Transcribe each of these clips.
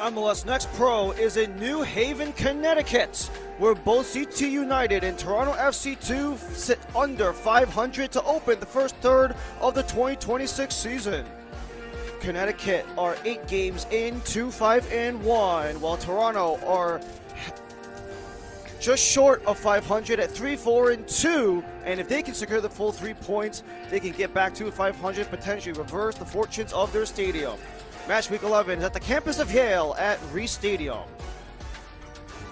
MLS Next Pro is in New Haven, Connecticut, where both CT United and Toronto FC2 sit under 500 to open the first third of the 2026 season. Connecticut are 8 games in, 2-5-1, while Toronto are just short of 500 at 3-4-2, and if they can secure the full 3 points, they can get back to 500, potentially reverse the fortunes of their stadium. Match week 11 is at the campus of Yale at Reese Stadium.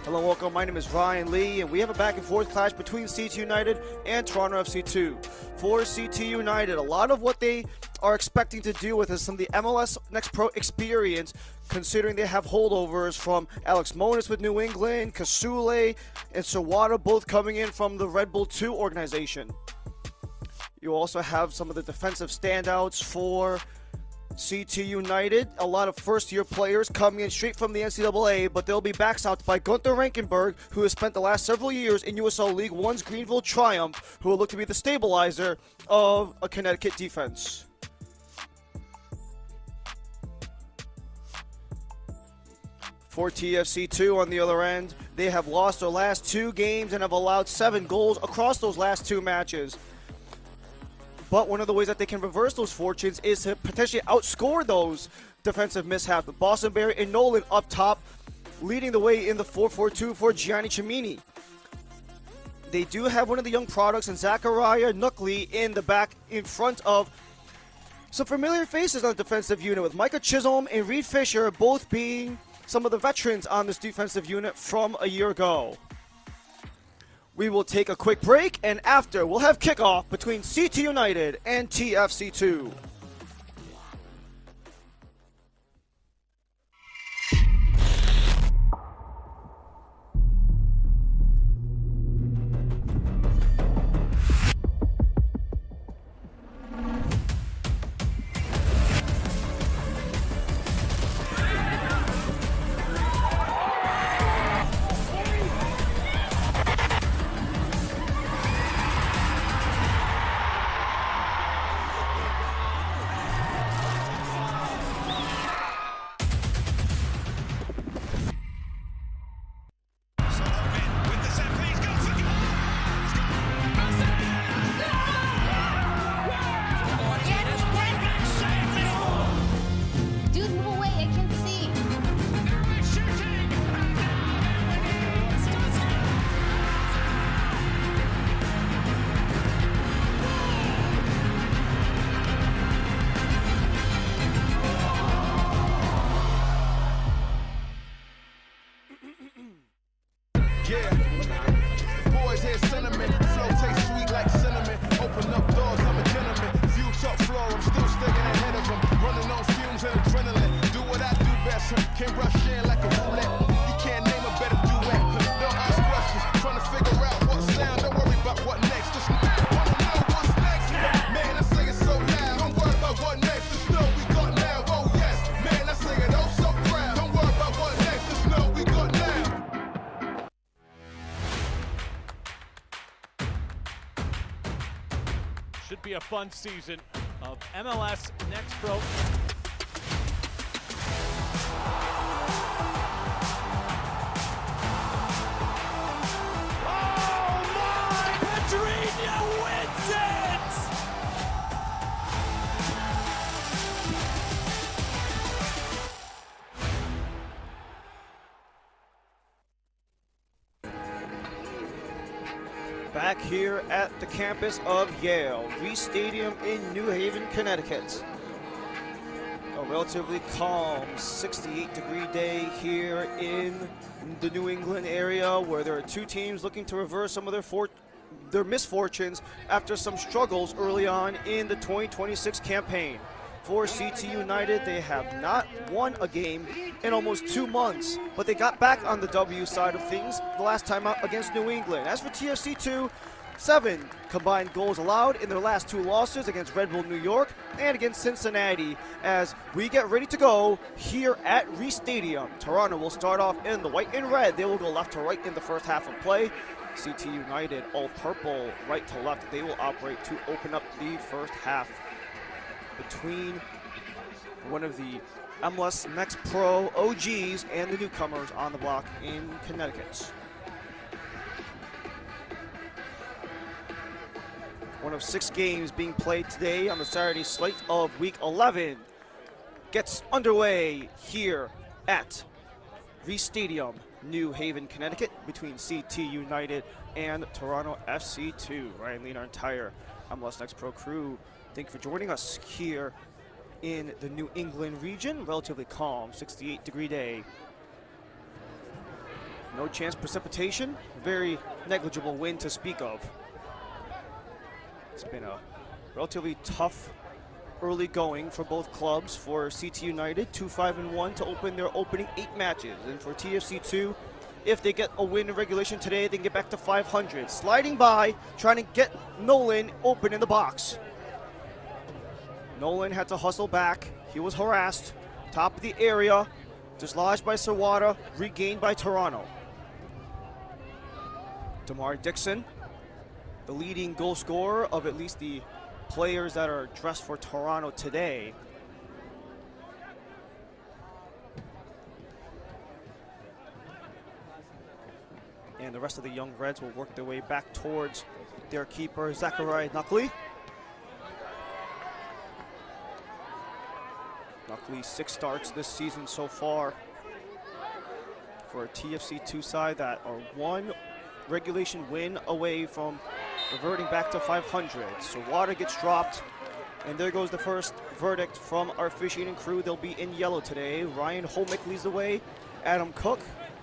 Hello, welcome. My name is Ryan Lee, and we have a back and forth clash between CT United and Toronto FC2. For CT United, a lot of what they are expecting to deal with is some of the MLS Next Pro experience, considering they have holdovers from Alex Monis with New England, Kasule, and Sawada both coming in from the Red Bull 2 organization. You also have some of the defensive standouts for CT United, a lot of first-year players coming in straight from the NCAA, but they'll be backstopped by Gunther Rankenberg, who has spent the last several years in USL League One's Greenville Triumph, who will look to be the stabilizer of a Connecticut defense. For TFC2 on the other end, they have lost their last 2 games and have allowed 7 goals across those last 2 matches. But one of the ways that they can reverse those fortunes is to potentially outscore those defensive mishaps, with Boston Berry and Nolan up top, leading the way in the 4-4-2 for Gianni Cimini. They do have one of the young products in Zachariah Nuckley in the back in front of some familiar faces on the defensive unit, with Micah Chisholm and Reed Fisher both being some of the veterans on this defensive unit from a year ago. We will take a quick break, and after, we'll have kickoff between CT United and TFC2. Should be a fun season of MLS Next Pro. Oh my! Pedrinho wins it! Back here at the campus of Yale, Reese Stadium in New Haven, Connecticut. A relatively calm 68-degree day here in the New England area, where there are 2 teams looking to reverse some of their misfortunes after some struggles early on in the 2026 campaign. For CT United, they have not won a game in almost 2 months, but they got back on the W side of things the last time out against New England. As for TFC2, 7 combined goals allowed in their last 2 losses against Red Bull New York and against Cincinnati. As we get ready to go here at Reese Stadium, Toronto will start off in the white and red. They will go left to right in the first half of play. CT United, all purple, right to left. They will operate to open up the first half. Between one of the MLS Next Pro OGs and the newcomers on the block in Connecticut. One of 6 games being played today on the Saturday slate of Week 11 gets underway here at Reese Stadium, New Haven, Connecticut, between CT United and Toronto FC2. Ryan Lee and our entire MLS Next Pro crew, thank you for joining us here in the New England region. Relatively calm, 68-degree day. No chance precipitation, very negligible wind to speak of. It's been a relatively tough early going for both clubs. For CT United, 2-5-1 to open their opening 8 matches. And for TFC2, if they get a win in regulation today, they can get back to 500. Sliding by, trying to get Nolan open in the box. Nolan had to hustle back. He was harassed. Top of the area, dislodged by Sawada, regained by Toronto. Damar Dixon, the leading goal scorer of at least the players that are dressed for Toronto today. And the rest of the young Reds will work their way back towards their keeper, Zachariah Nuckley. Nuckley 6 starts this season so far for a TFC2 side that are 1 regulation win away from reverting back to 500. So water gets dropped, and there goes the first verdict from our officiating crew. They'll be in yellow today. Ryan Holmick leads the way. Adam Cook,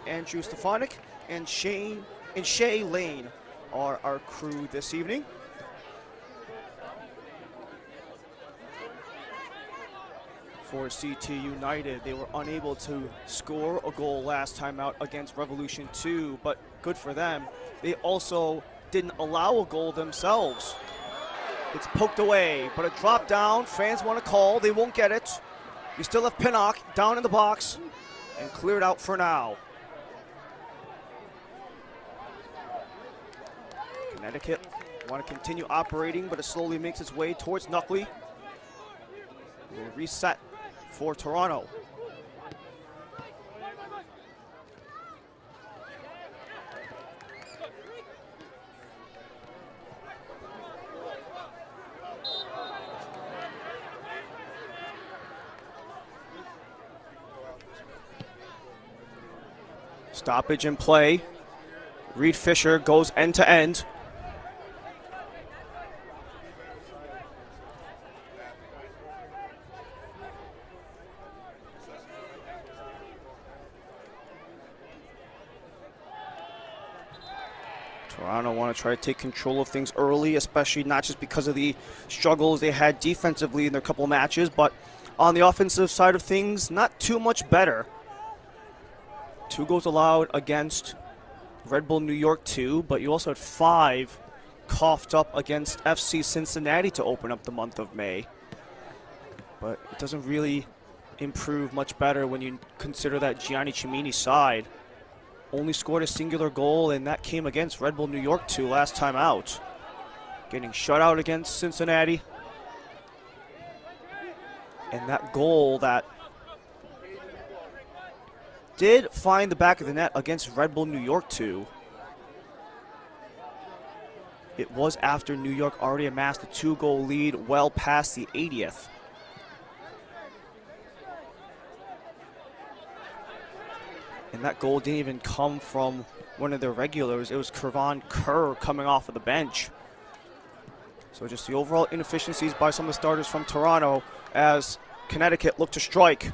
Andrew Stefanik, and Shay Lane are our crew this evening. For CT United, they were unable to score a goal last time out against Revolution 2, but good for them. They also didn't allow a goal themselves. It's poked away, but a drop down. Fans want to call. They won't get it. You still have Pinnock down in the box and cleared out for now. Connecticut want to continue operating, but it slowly makes its way towards Nuckley. We'll reset for Toronto. Stoppage in play. Reed Fisher goes end to end. Toronto want to try to take control of things early, especially not just because of the struggles they had defensively in their couple matches, but on the offensive side of things, not too much better. 2 goals allowed against Red Bull New York 2, but you also had 5 coughed up against FC Cincinnati to open up the month of May. But it doesn't really improve much better when you consider that Gianni Cimini side only scored a singular goal, and that came against Red Bull New York 2 last time out. Getting shut out against Cincinnati. And that goal that did find the back of the net against Red Bull New York 2. It was after New York already amassed a 2-goal lead well past the 80th. And that goal didn't even come from one of their regulars. It was Kervon Kerr coming off of the bench. So just the overall inefficiencies by some of the starters from Toronto as Connecticut look to strike.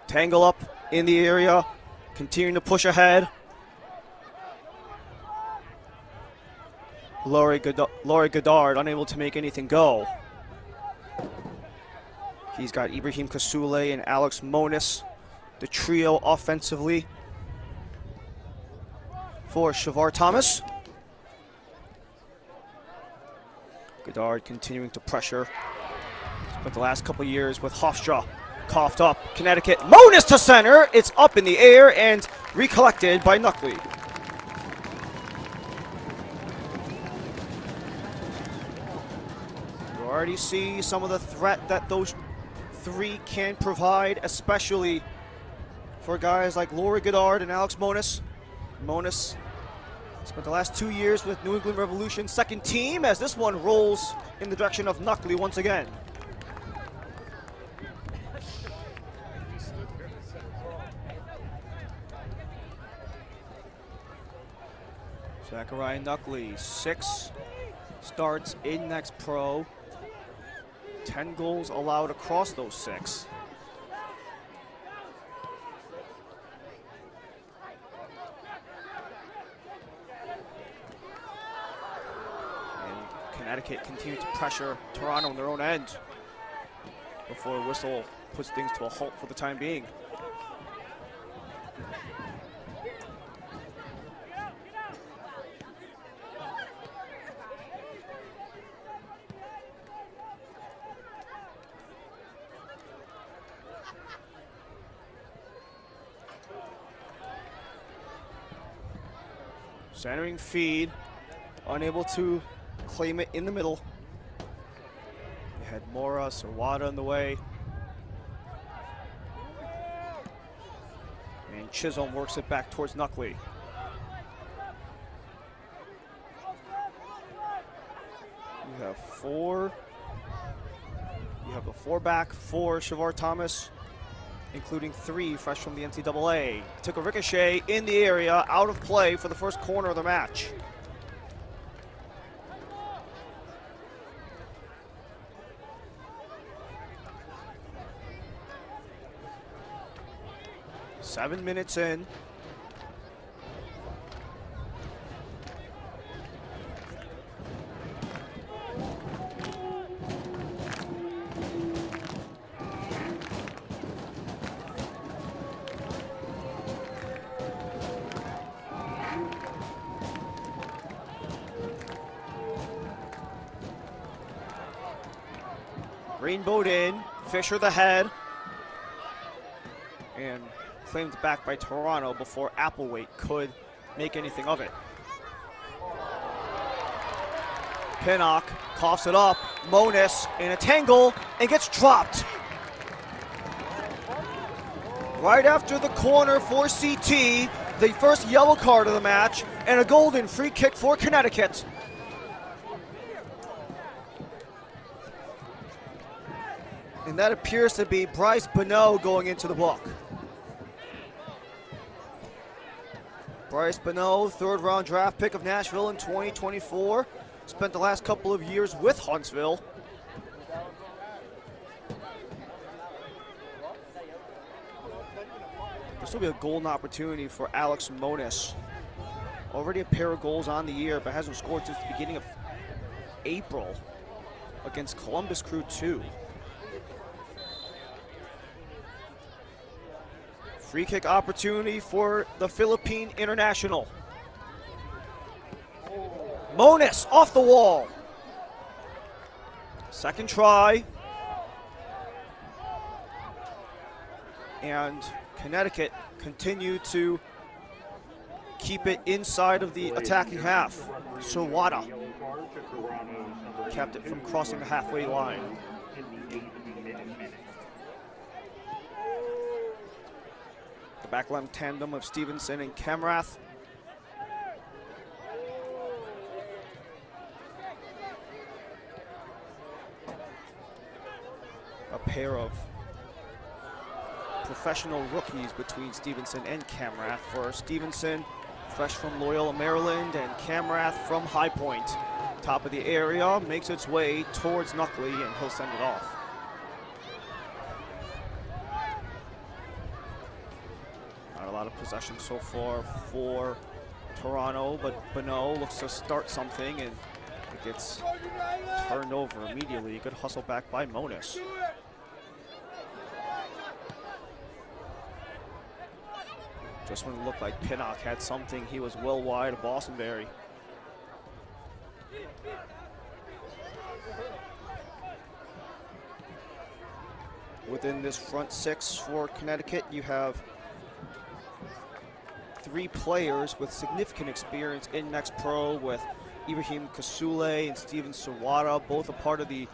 Tangle up in the area, continuing to push ahead. Laurie Goddard unable to make anything go. He's got Ibrahim Kasule and Alex Monis, the trio offensively for Shavar Thomas. Goddard continuing to pressure. Spent the last couple years with Hofstra. Coughed up, Connecticut. Monis to center. It's up in the air and recollected by Nuckley. You already see some of the threat that those three can provide, especially for guys like Laurie Goddard and Alex Monis. Monis spent the last 2 years with New England Revolution second team, as this one rolls in the direction of Knuckley once again. Zachariah Knuckley, 6 starts in Next Pro. 10 goals allowed across those 6. Connecticut continued to pressure Toronto on their own end before a whistle puts things to a halt for the time being. Centering feed, unable to claim it in the middle. They had Mora, Sawada in the way. And Chisholm works it back towards Knuckley. You have 4. You have a 4-back for Shavar Thomas, including 3 fresh from the NCAA. Took a ricochet in the area, out of play for the first corner of the match. Seven minutes in. Greenboat in, Fisher the head, and claimed back by Toronto before Applewhite could make anything of it. Pinnock coughs it up, Monis in a tangle and gets dropped. Right after the corner for CT, the first yellow card of the match, and a golden free kick for Connecticut. And that appears to be Bryce Bonneau going into the book. Bryce Bonneau, 3rd-round draft pick of Nashville in 2024. Spent the last couple of years with Huntsville. This will be a golden opportunity for Alex Monis. Already a pair of goals on the year, but hasn't scored since the beginning of April against Columbus Crew 2. Free kick opportunity for the Philippine international. Monis off the wall. Second try. And Connecticut continue to keep it inside of the attacking half. Sawada kept it from crossing the halfway line. The backline tandem of Stevenson and Kemrath. A pair of professional rookies between Stevenson and Kemrath. For Stevenson, fresh from Loyola, Maryland, and Kemrath from High Point. Top of the area, makes its way towards Knuckley, and he'll send it off. Not a lot of possession so far for Toronto, but Bonneau looks to start something, and it gets turned over immediately. Good hustle back by Monis. Just when it looked like Pinnock had something, he was well wide of Bostonberry. Within this front six for Connecticut, you have 3 players with significant experience in Next Pro, with Ibrahim Kasule and Steven Sawada, both a part of the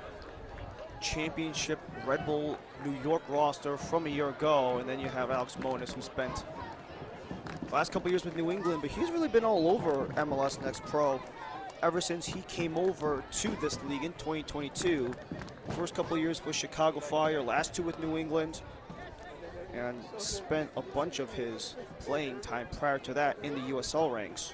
championship Red Bull New York roster from a year ago, and then you have Alex Monis, who spent the last couple years with New England, but he's really been all over MLS Next Pro ever since he came over to this league in 2022. First couple of years with Chicago Fire, last two with New England, and spent a bunch of his playing time prior to that in the USL ranks.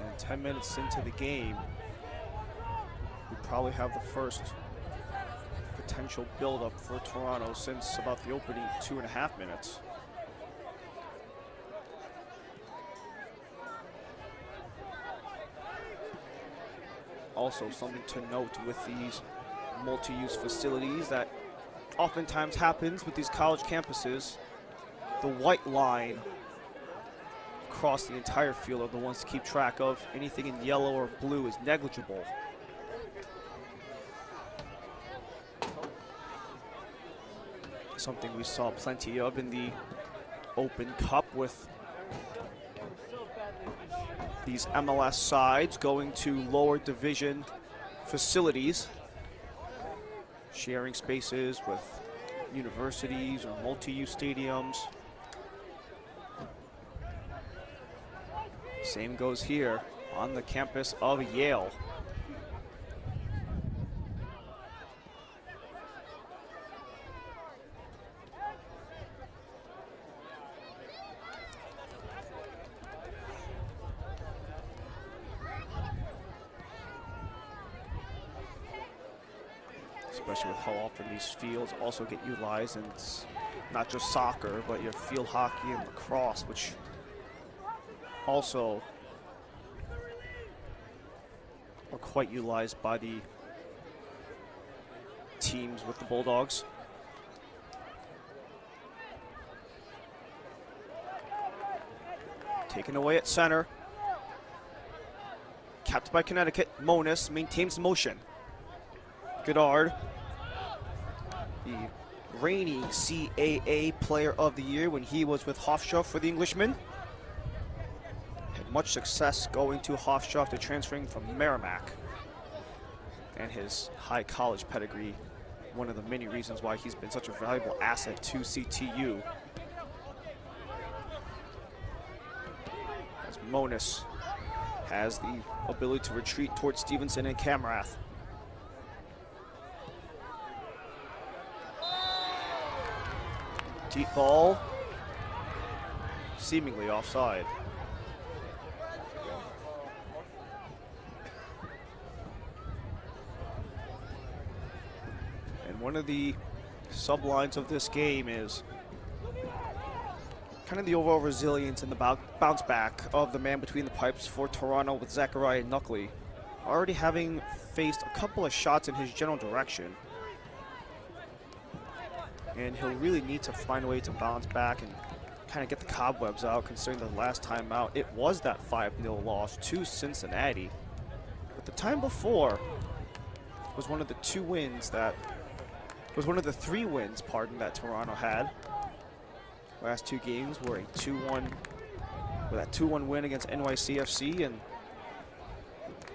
And 10 minutes into the game, we probably have the first potential build-up for Toronto since about the opening 2.5 minutes. Also, something to note with these multi-use facilities that oftentimes happens with these college campuses, the white line across the entire field are the ones to keep track of. Anything in yellow or blue is negligible. Something we saw plenty of in the Open Cup with these MLS sides going to lower division facilities, sharing spaces with universities or multi-use stadiums. Same goes here on the campus of Yale. Especially with how often these fields also get utilized, and it's not just soccer, but your field hockey and lacrosse, which also are quite utilized by the teams with the Bulldogs. Taken away at center. Capped by Connecticut. Monis maintains motion. Goddard, the reigning CAA Player of the Year when he was with Hofstra for the Englishmen. Had much success going to Hofstra after transferring from Merrimack. And his high college pedigree, one of the many reasons why he's been such a valuable asset to CTU. As Monis has the ability to retreat towards Stevenson and Camrath. Deep ball, seemingly offside. And one of the sublines of this game is kind of the overall resilience and the bounce back of the man between the pipes for Toronto with Zachariah Knuckley, already having faced a couple of shots in his general direction. And he'll really need to find a way to bounce back and kind of get the cobwebs out, considering the last time out it was that 5-0 loss to Cincinnati. But the time before was one of the three wins, that Toronto had. Last two games were a 2-1, with that 2-1 win against NYCFC and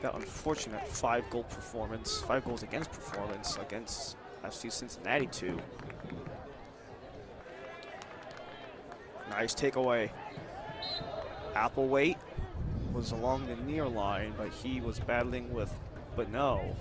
that unfortunate 5 goals against performance against FC Cincinnati 2. Nice takeaway. Applewhite was along the near line, but he was battling with Bonneau.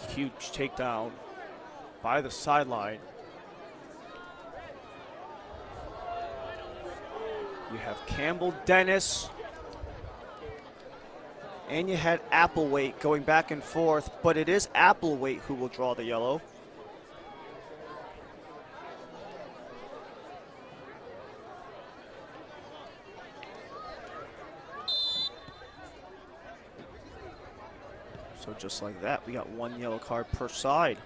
Huge takedown by the sideline. You have Campbell Dennis, and you had Applewhite going back and forth, but it is Applewhite who will draw the yellow. So just like that, we got 1 yellow card per side.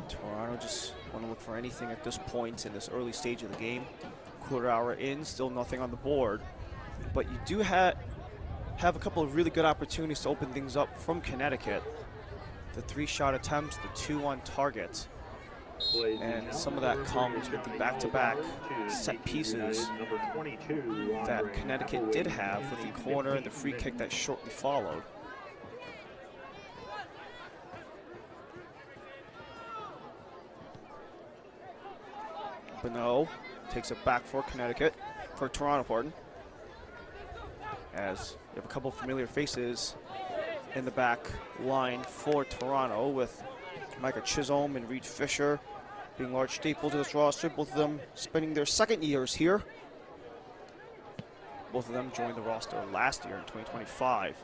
Toronto just want to look for anything at this point in this early stage of the game. Quarter hour in, still nothing on the board. But you do have a couple of really good opportunities to open things up from Connecticut. The 3-shot attempts, the 2 on target. And some of that comes with the back-to-back set pieces that Connecticut did have with the corner and the free kick that shortly followed. Bonneau takes it back for Connecticut, for Toronto, pardon. As you have a couple of familiar faces in the back line for Toronto, with Micah Chisholm and Reed Fisher being large staples of this roster, both of them spending their second years here. Both of them joined the roster last year in 2025.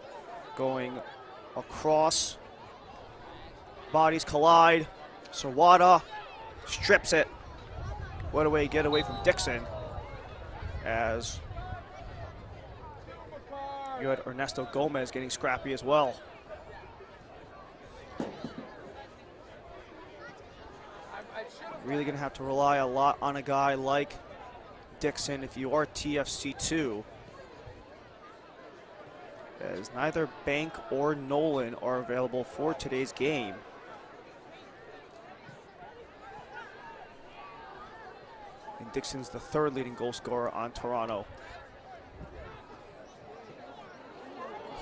Going across, bodies collide, Sawada strips it. What a way to get away from Dixon, as you had Ernesto Gomez getting scrappy as well. Really going to have to rely a lot on a guy like Dixon if you are TFC2, as neither Bank or Nolan are available for today's game. And Dixon's the 3rd leading goal scorer on Toronto.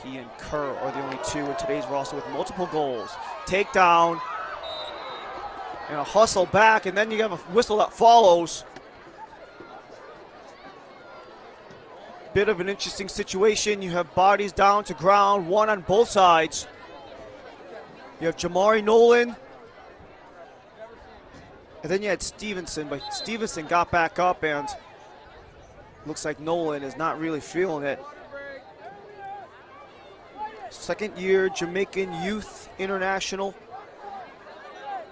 He and Kerr are the only 2 in today's roster with multiple goals. Takedown, and a hustle back, and then you have a whistle that follows. Bit of an interesting situation. You have bodies down to ground, 1 on both sides. You have Jamari Nolan, and then you had Stevenson, but Stevenson got back up, and looks like Nolan is not really feeling it. Second-year Jamaican youth international.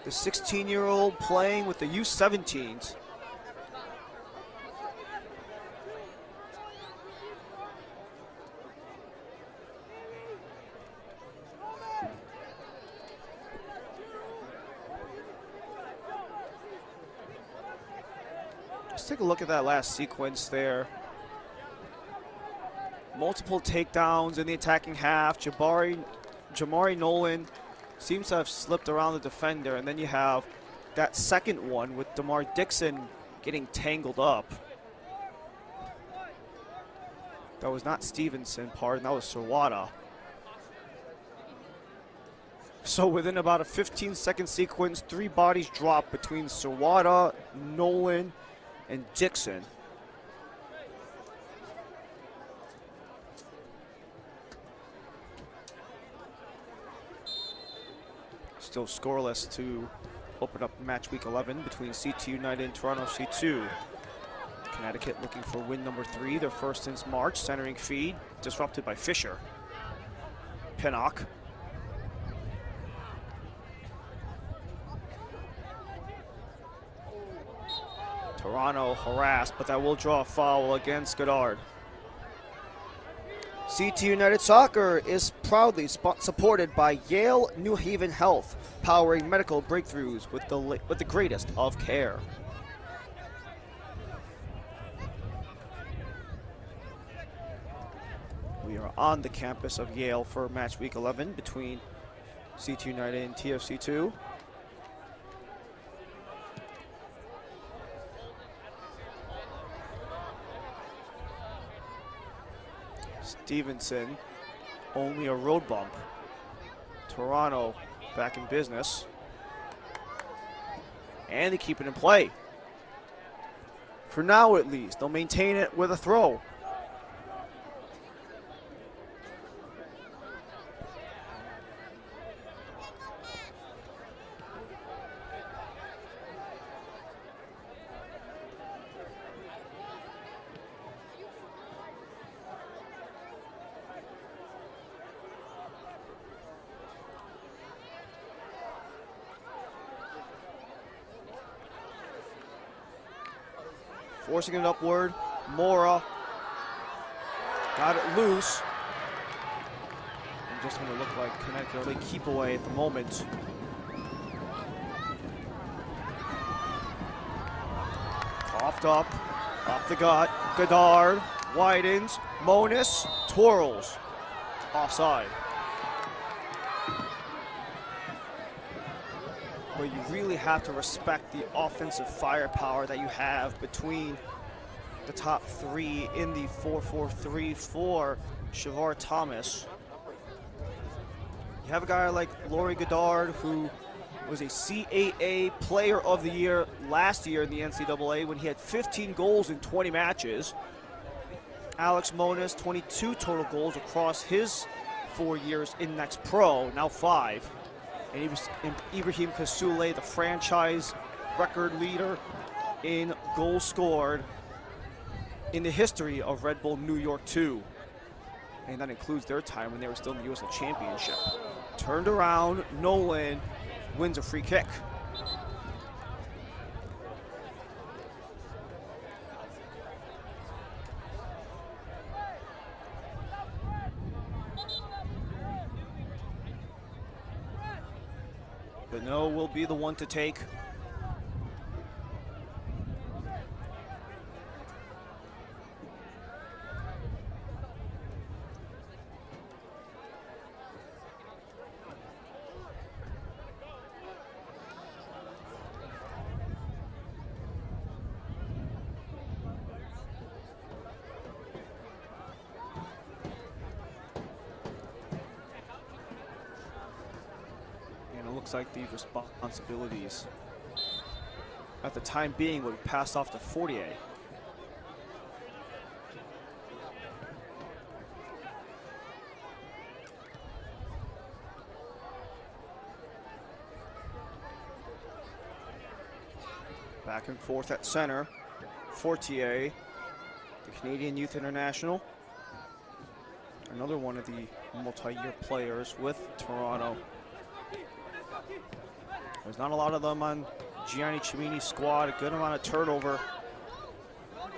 The 16-year-old playing with the U17s. Let's take a look at that last sequence there. Multiple takedowns in the attacking half. Jamari Nolan seems to have slipped around the defender, and then you have that second one with DeMar Dixon getting tangled up. That was not Stevenson, pardon, that was Sawada. So within about a 15-second sequence, 3 bodies drop between Sawada, Nolan, and Dixon. Still scoreless to open up match week 11 between CT United and Toronto FC2. Connecticut looking for win number 3, their first since March. Centering feed disrupted by Fisher. Pinnock. Toronto harassed, but that will draw a foul against Goddard. CT United Soccer is proudly supported by Yale New Haven Health, powering medical breakthroughs with the greatest of care. We are on the campus of Yale for match week 11 between CT United and TFC2. Stevenson, only a road bump. Toronto back in business. And they keep it in play. For now, at least. They'll maintain it with a throw. Forcing it upward. Mora got it loose. And just when it looked like Connecticut really keep away at the moment. Coughed up, off the gut. Godard widens. Monis twirls. Offside. But you really have to respect the offensive firepower that you have between the top three in the 4-4-3 for Shavar Thomas. You have a guy like Laurie Godard, who was a CAA Player of the Year last year in the NCAA when he had 15 goals in 20 matches. Alex Monis, 22 total goals across his 4 years in Next Pro, now 5. And he was Ibrahim Kasule, the franchise record leader in goals scored in the history of Red Bull New York 2. And that includes their time when they were still in the USL Championship. Turned around, Nolan wins a free kick. Beno will be the one to take. Looks like the responsibilities at the time being would pass off to Fortier. Back and forth at center. Fortier, the Canadian Youth International, another one of the multi-year players with Toronto. There's not a lot of them on Gianni Cimini's squad, a good amount of turnover.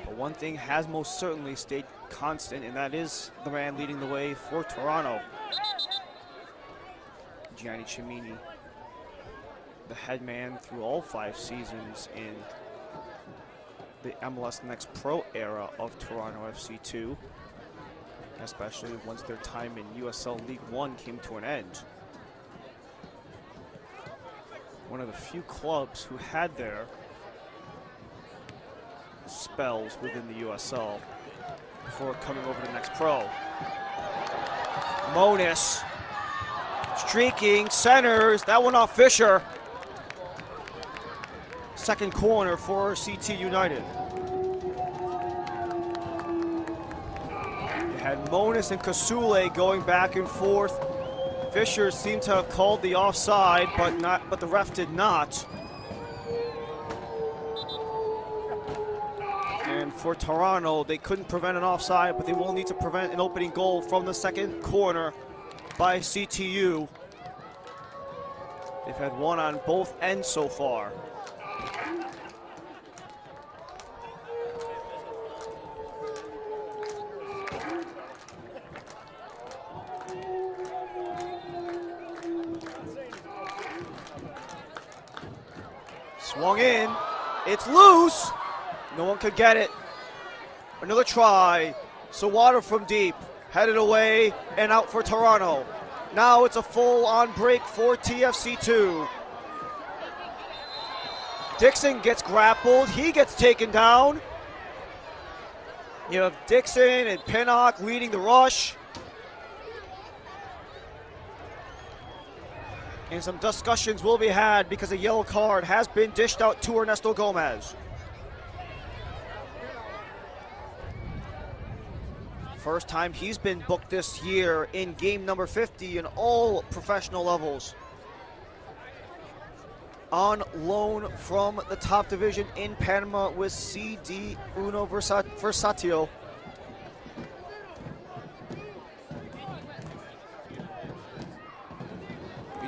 But one thing has most certainly stayed constant, and that is the man leading the way for Toronto. Gianni Cimini, the head man through all 5 seasons in the MLS Next Pro era of Toronto FC2, especially once their time in USL League One came to an end. One of the few clubs who had their spells within the USL before coming over to Next Pro. Monis streaking, centers, that one off Fisher. Second corner for CT United. You had Monis and Kasule going back and forth. Fisher seemed to have called the offside, but the ref did not. And for Toronto, they couldn't prevent an offside, but they will need to prevent an opening goal from the second corner by CTU. They've had one on both ends so far. Swung in, it's loose, no one could get it. Another try, Sawada from deep, headed away and out for Toronto. Now it's a full-on break for TFC2. Dixon gets grappled, he gets taken down. You have Dixon and Pinnock leading the rush. And some discussions will be had because a yellow card has been dished out to Ernesto Gomez. First time he's been booked this year in game number 50 in all professional levels. On loan from the top division in Panama with CD Uno Versatio.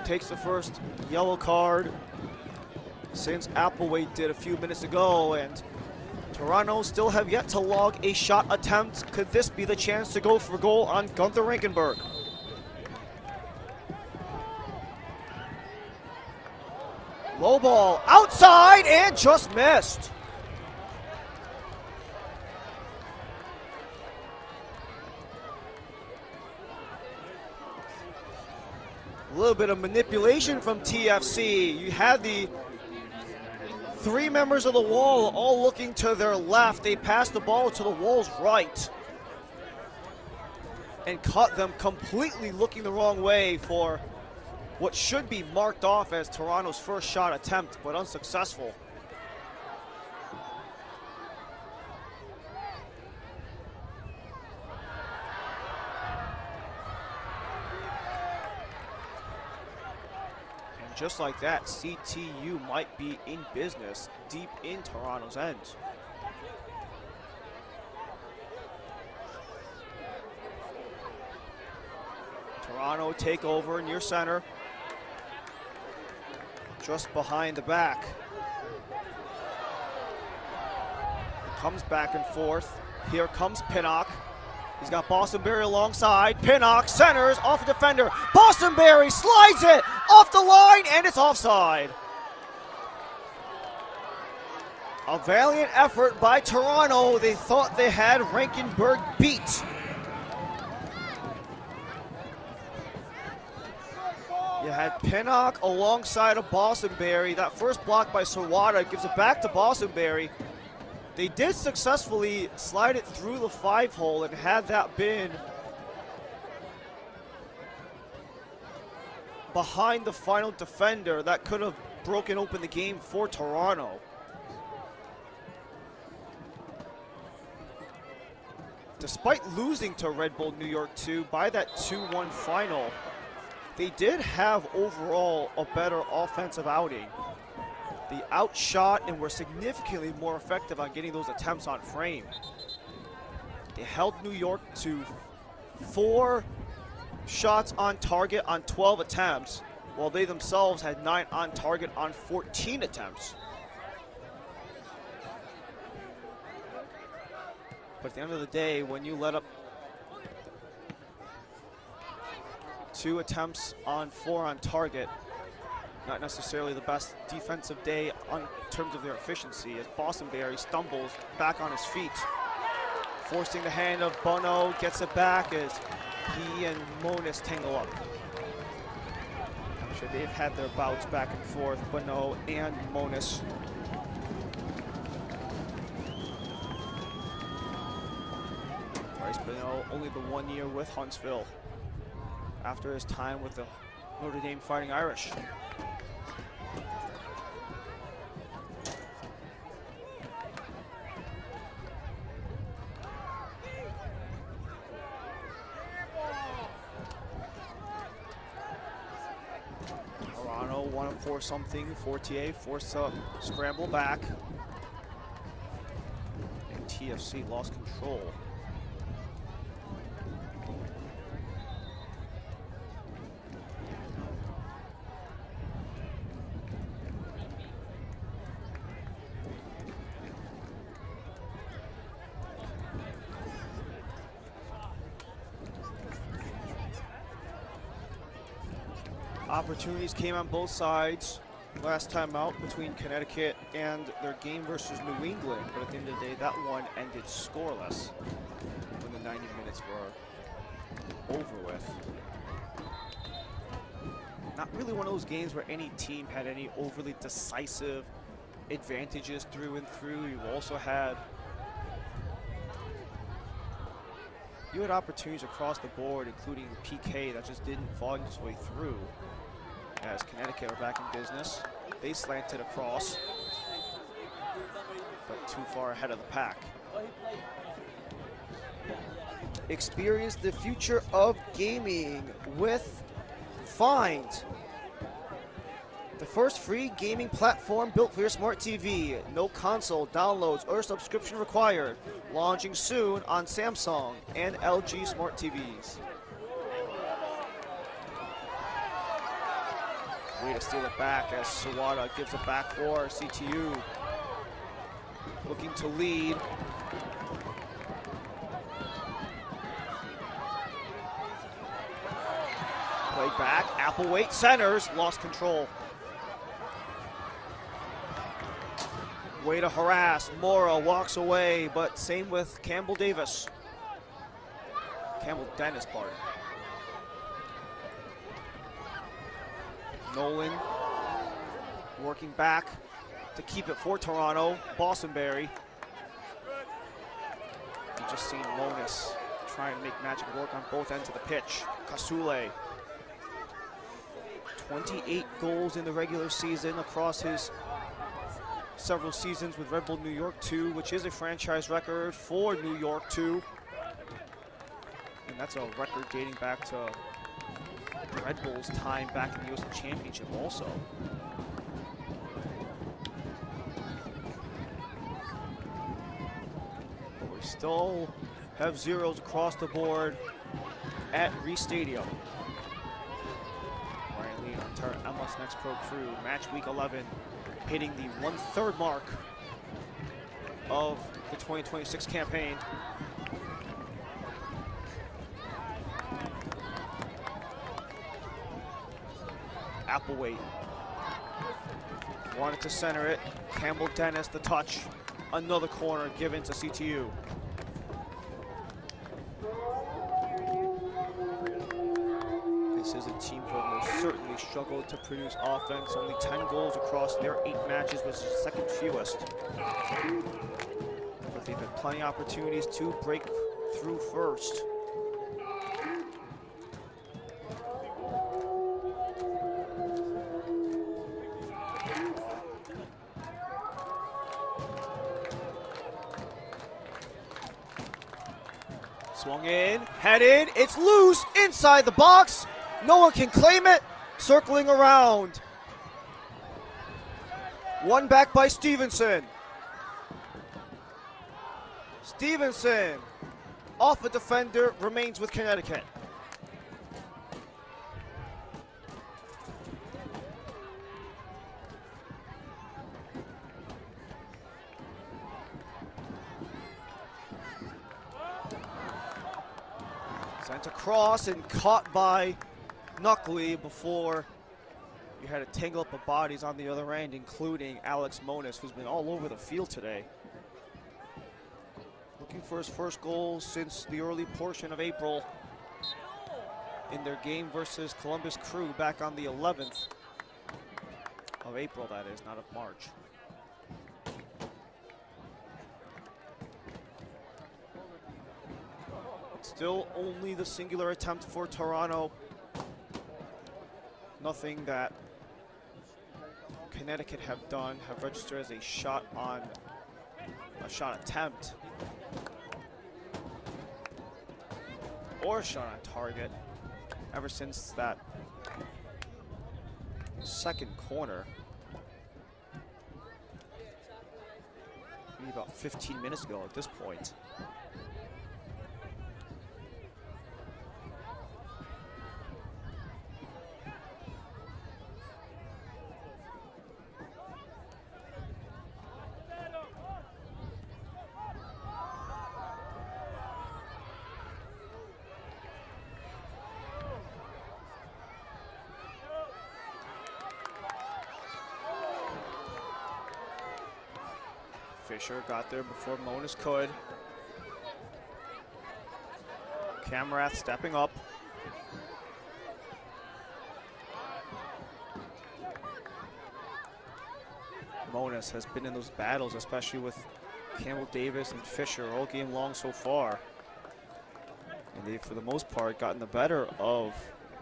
Takes the first yellow card since Applewhite did a few minutes ago, and Toronto still have yet to log a shot attempt. Could this be the chance to go for goal on Gunther Rankenberg? Low ball outside and just missed. A little bit of manipulation from TFC. You had the three members of the wall all looking to their left. They passed the ball to the wall's right and caught them completely looking the wrong way for what should be marked off as Toronto's first shot attempt, but unsuccessful. And just like that, CTU might be in business deep in Toronto's end. Toronto take over near center. Just behind the back. It comes back and forth. Here comes Pinnock. He's got Bostonberry alongside. Pinnock centers off a defender. Bostonberry slides it off the line and it's offside. A valiant effort by Toronto. They thought they had Rankenberg beat. You had Pinnock alongside of Bostonberry. That first block by Sawada gives it back to Bostonberry. They did successfully slide it through the 5-hole, and had that been behind the final defender, that could have broken open the game for Toronto. Despite losing to Red Bull New York 2 by that 2-1 final, they did have overall a better offensive outing. They outshot and were significantly more effective on getting those attempts on frame. They held New York to 4 shots on target on 12 attempts, while they themselves had 9 on target on 14 attempts. But at the end of the day, when you let up 2 attempts on 4 on target, not necessarily the best defensive day in terms of their efficiency, as Bostonberry stumbles back on his feet. Forcing the hand of Bono, gets it back as he and Monis tangle up. I'm sure they've had their bouts back and forth, Bono and Monis. Bryce Bono, only the 1 year with Huntsville after his time with the Notre Dame Fighting Irish. Toronto want to force something. Fortier forced a scramble back. And TFC lost control. Opportunities came on both sides last time out between Connecticut and their game versus New England, but at the end of the day, that one ended scoreless when the 90 minutes were over with. Not really one of those games where any team had any overly decisive advantages through and through. You also had opportunities across the board, including PK that just didn't find its way through. As Connecticut are back in business, they slanted across, but too far ahead of the pack. Experience the future of gaming with Find, the first free gaming platform built for your smart TV. No console downloads or subscription required. Launching soon on Samsung and LG smart TVs. Way to steal it back as Sawada gives it back for CTU. Look looking to lead. Play back, Applewhite centers, lost control. Way to harass, Mora walks away, but same with Campbell Dennis, pardon. Nolan working back to keep it for Toronto. Bostonberry. You just seen Monis try and make magic work on both ends of the pitch. Kasule. 28 goals in the regular season across his several seasons with Red Bull New York 2, which is a franchise record for New York 2. And that's a record dating back to Red Bull's time back in the US Championship also. But we still have zeros across the board at Reese Stadium. Ryan Lee on MLS Next Pro crew, match week 11, hitting the 1/3 mark of the 2026 campaign. Applewhite wanted to center it. Campbell Dennis the touch. Another corner given to CTU. This is a team who most certainly struggled to produce offense. Only 10 goals across their 8 matches, which is the second fewest. But they've had plenty of opportunities to break through first. Swung in, headed, it's loose, inside the box. No one can claim it, circling around. One back by Stevenson. Stevenson, off a defender, remains with Connecticut. Sent across and caught by Knuckley before you had a tangle up of bodies on the other end, including Alex Monis, who's been all over the field today. Looking for his first goal since the early portion of April in their game versus Columbus Crew back on the 11th of April, that is, not of March. Still only the singular attempt for Toronto. Nothing that Connecticut have registered as a shot attempt or a shot on target ever since that second corner. Maybe about 15 minutes ago at this point. Fisher got there before Monis could. Camrath stepping up. Monis has been in those battles, especially with Campbell Davis and Fisher all game long so far. And they've, for the most part, gotten the better of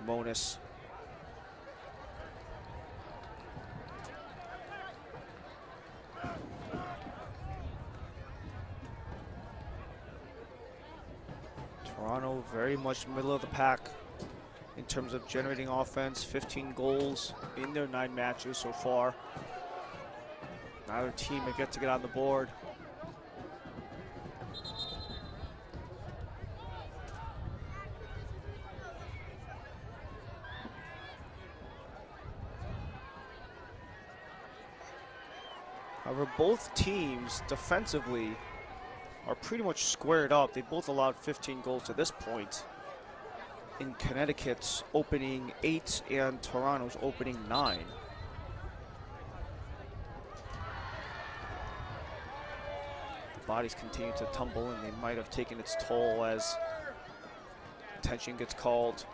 Monis. Toronto very much middle of the pack in terms of generating offense. 15 goals in their 9 matches so far. Neither team have yet to get on the board. However, both teams defensively are pretty much squared up. They both allowed 15 goals to this point, in Connecticut's opening 8 and Toronto's opening 9. The bodies continue to tumble, and they might have taken its toll as attention gets called.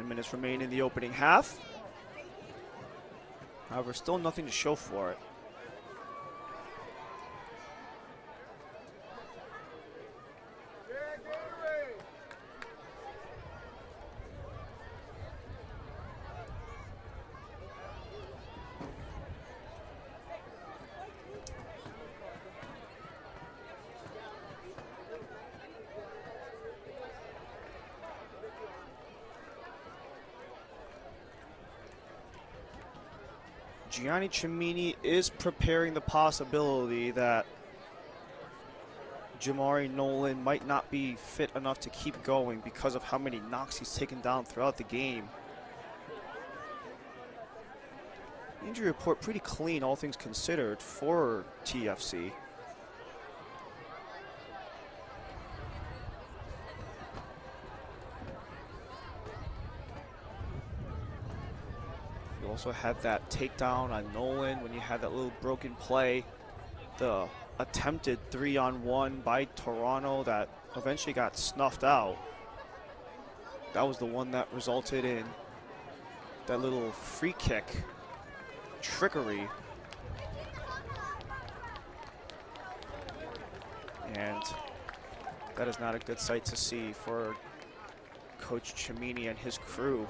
Minutes remain in the opening half. However, still nothing to show for it. Gianni Cimini is preparing the possibility that Jamari Nolan might not be fit enough to keep going because of how many knocks he's taken down throughout the game. Injury report pretty clean, all things considered, for TFC. Also had that takedown on Nolan when you had that little broken play. The attempted 3-on-1 by Toronto that eventually got snuffed out. That was the one that resulted in that little free kick trickery. And that is not a good sight to see for Coach Cimini and his crew.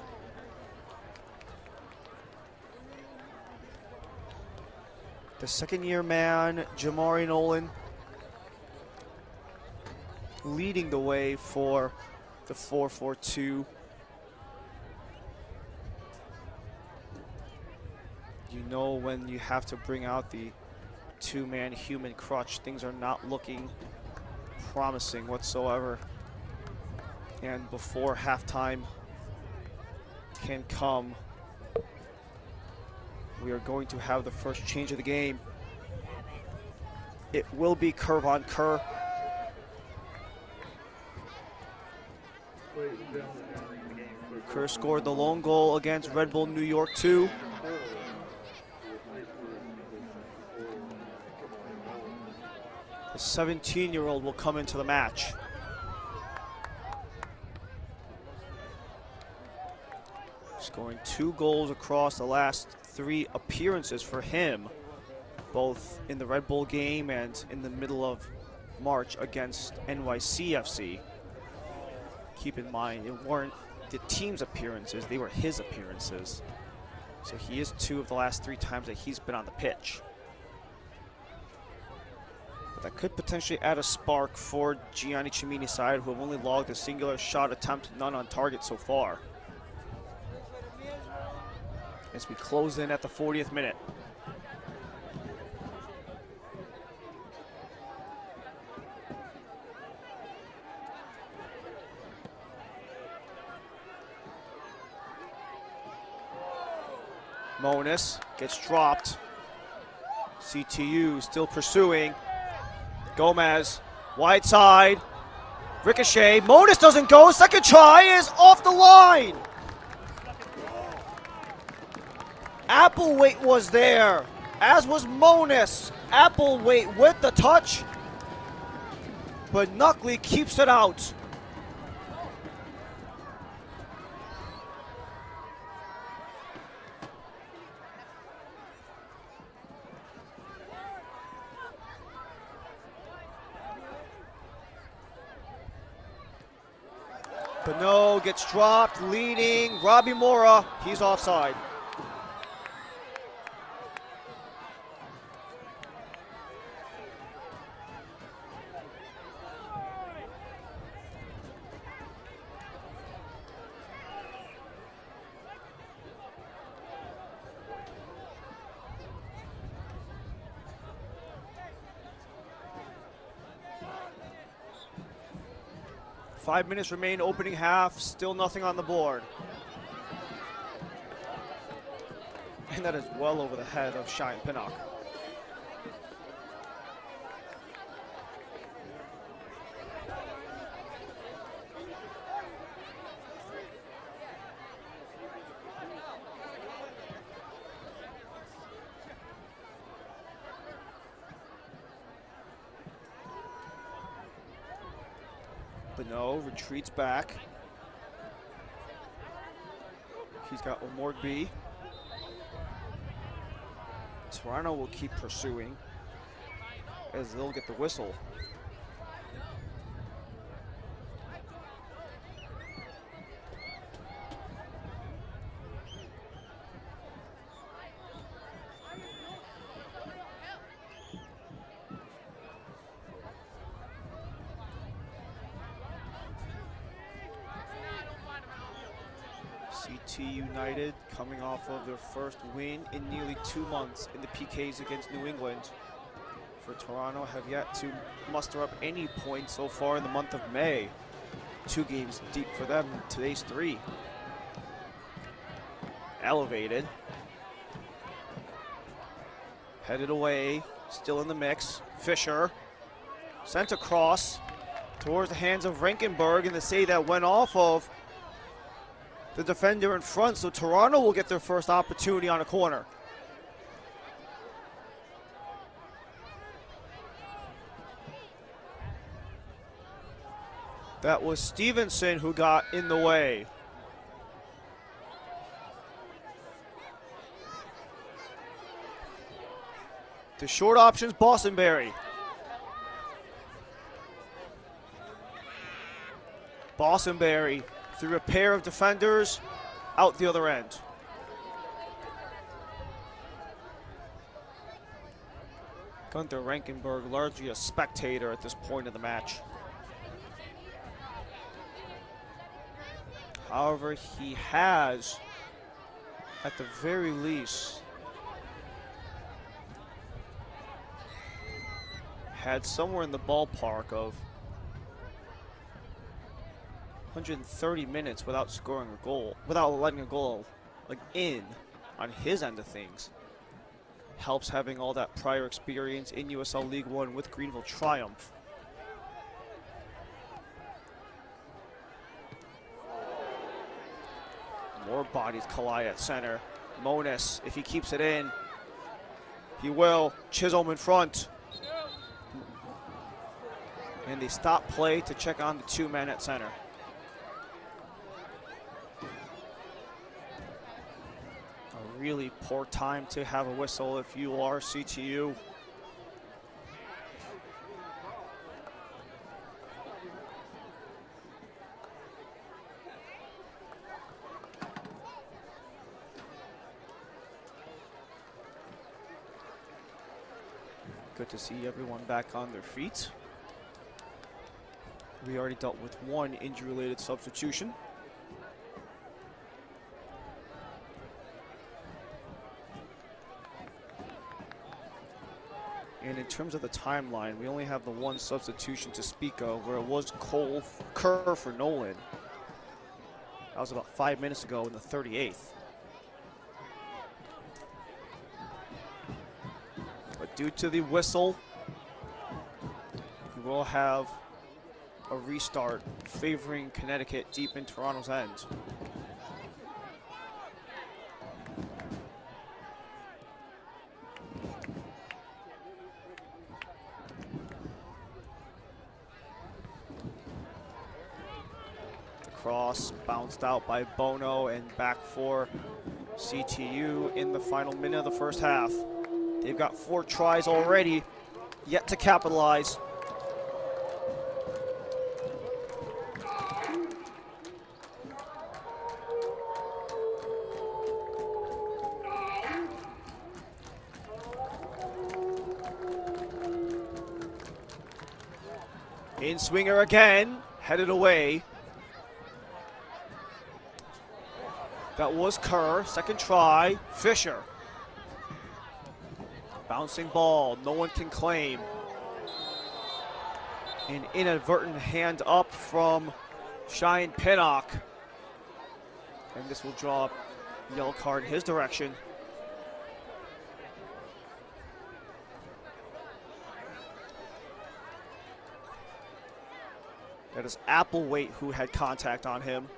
The second-year man, Jamari Nolan, leading the way for the 4-4-2. You know when you have to bring out the two-man human crutch, things are not looking promising whatsoever. And before halftime can come, we are going to have the first change of the game. It will be curve on Kerr. Kerr scored the lone goal against Red Bull New York 2. The 17-year-old will come into the match. Scoring 2 goals across the last 3 appearances for him, both in the Red Bull game and in the middle of March against NYCFC. Keep in mind, it weren't the team's appearances, they were his appearances. So he is 2 of the last 3 times that he's been on the pitch. But that could potentially add a spark for Gianni Cimini's side, who have only logged a singular shot attempt, none on target so far. As we close in at the 40th minute. Monis gets dropped. CTU still pursuing. Gomez, wide side. Ricochet, Monis doesn't go, second try is off the line. Applewhite was there, as was Monis. Applewhite with the touch, but Nuckley keeps it out. Beno gets dropped, leading Robbie Mora. He's offside. 5 minutes remain opening half, still nothing on the board. And that is well over the head of Cheyenne Pinnock. Beno retreats back. He's got Omorgbe. Toronto will keep pursuing as they'll get the whistle. CT United coming off of their first win in nearly 2 months in the PKs against New England. For Toronto, have yet to muster up any points so far in the month of May. 2 games deep for them, today's 3. Elevated. Headed away, still in the mix. Fisher sent across towards the hands of Rankenberg, and the save that went off of the defender in front, so Toronto will get their first opportunity on a corner. That was Stevenson who got in the way. The short options, Bostonberry. Bostonberry through a pair of defenders, out the other end. Gunther Rankenberg, largely a spectator at this point of the match. However, he has, at the very least, had somewhere in the ballpark of 130 minutes without scoring a goal, without letting a goal in on his end of things. Helps having all that prior experience in USL League One with Greenville Triumph. More bodies collide at center. Monis, if he keeps it in, he will. Chisholm in front. And they stop play to check on the 2 men at center. A really poor time to have a whistle if you are CTU. Good to see everyone back on their feet. We already dealt with 1 injury-related substitution. And in terms of the timeline, we only have the 1 substitution to speak of, where it was Kerr for Nolan. That was about 5 minutes ago in the 38th. But due to the whistle, we will have a restart favoring Connecticut deep in Toronto's end. The cross bounced out by Bono and back for CTU in the final minute of the first half. They've got 4 tries already, yet to capitalize. In swinger again, headed away. That was Kerr, second try, Fisher. Bouncing ball, no one can claim. An inadvertent hand up from Cheyenne Pinnock. And this will draw a yellow card in his direction. That is Applewhite who had contact on him.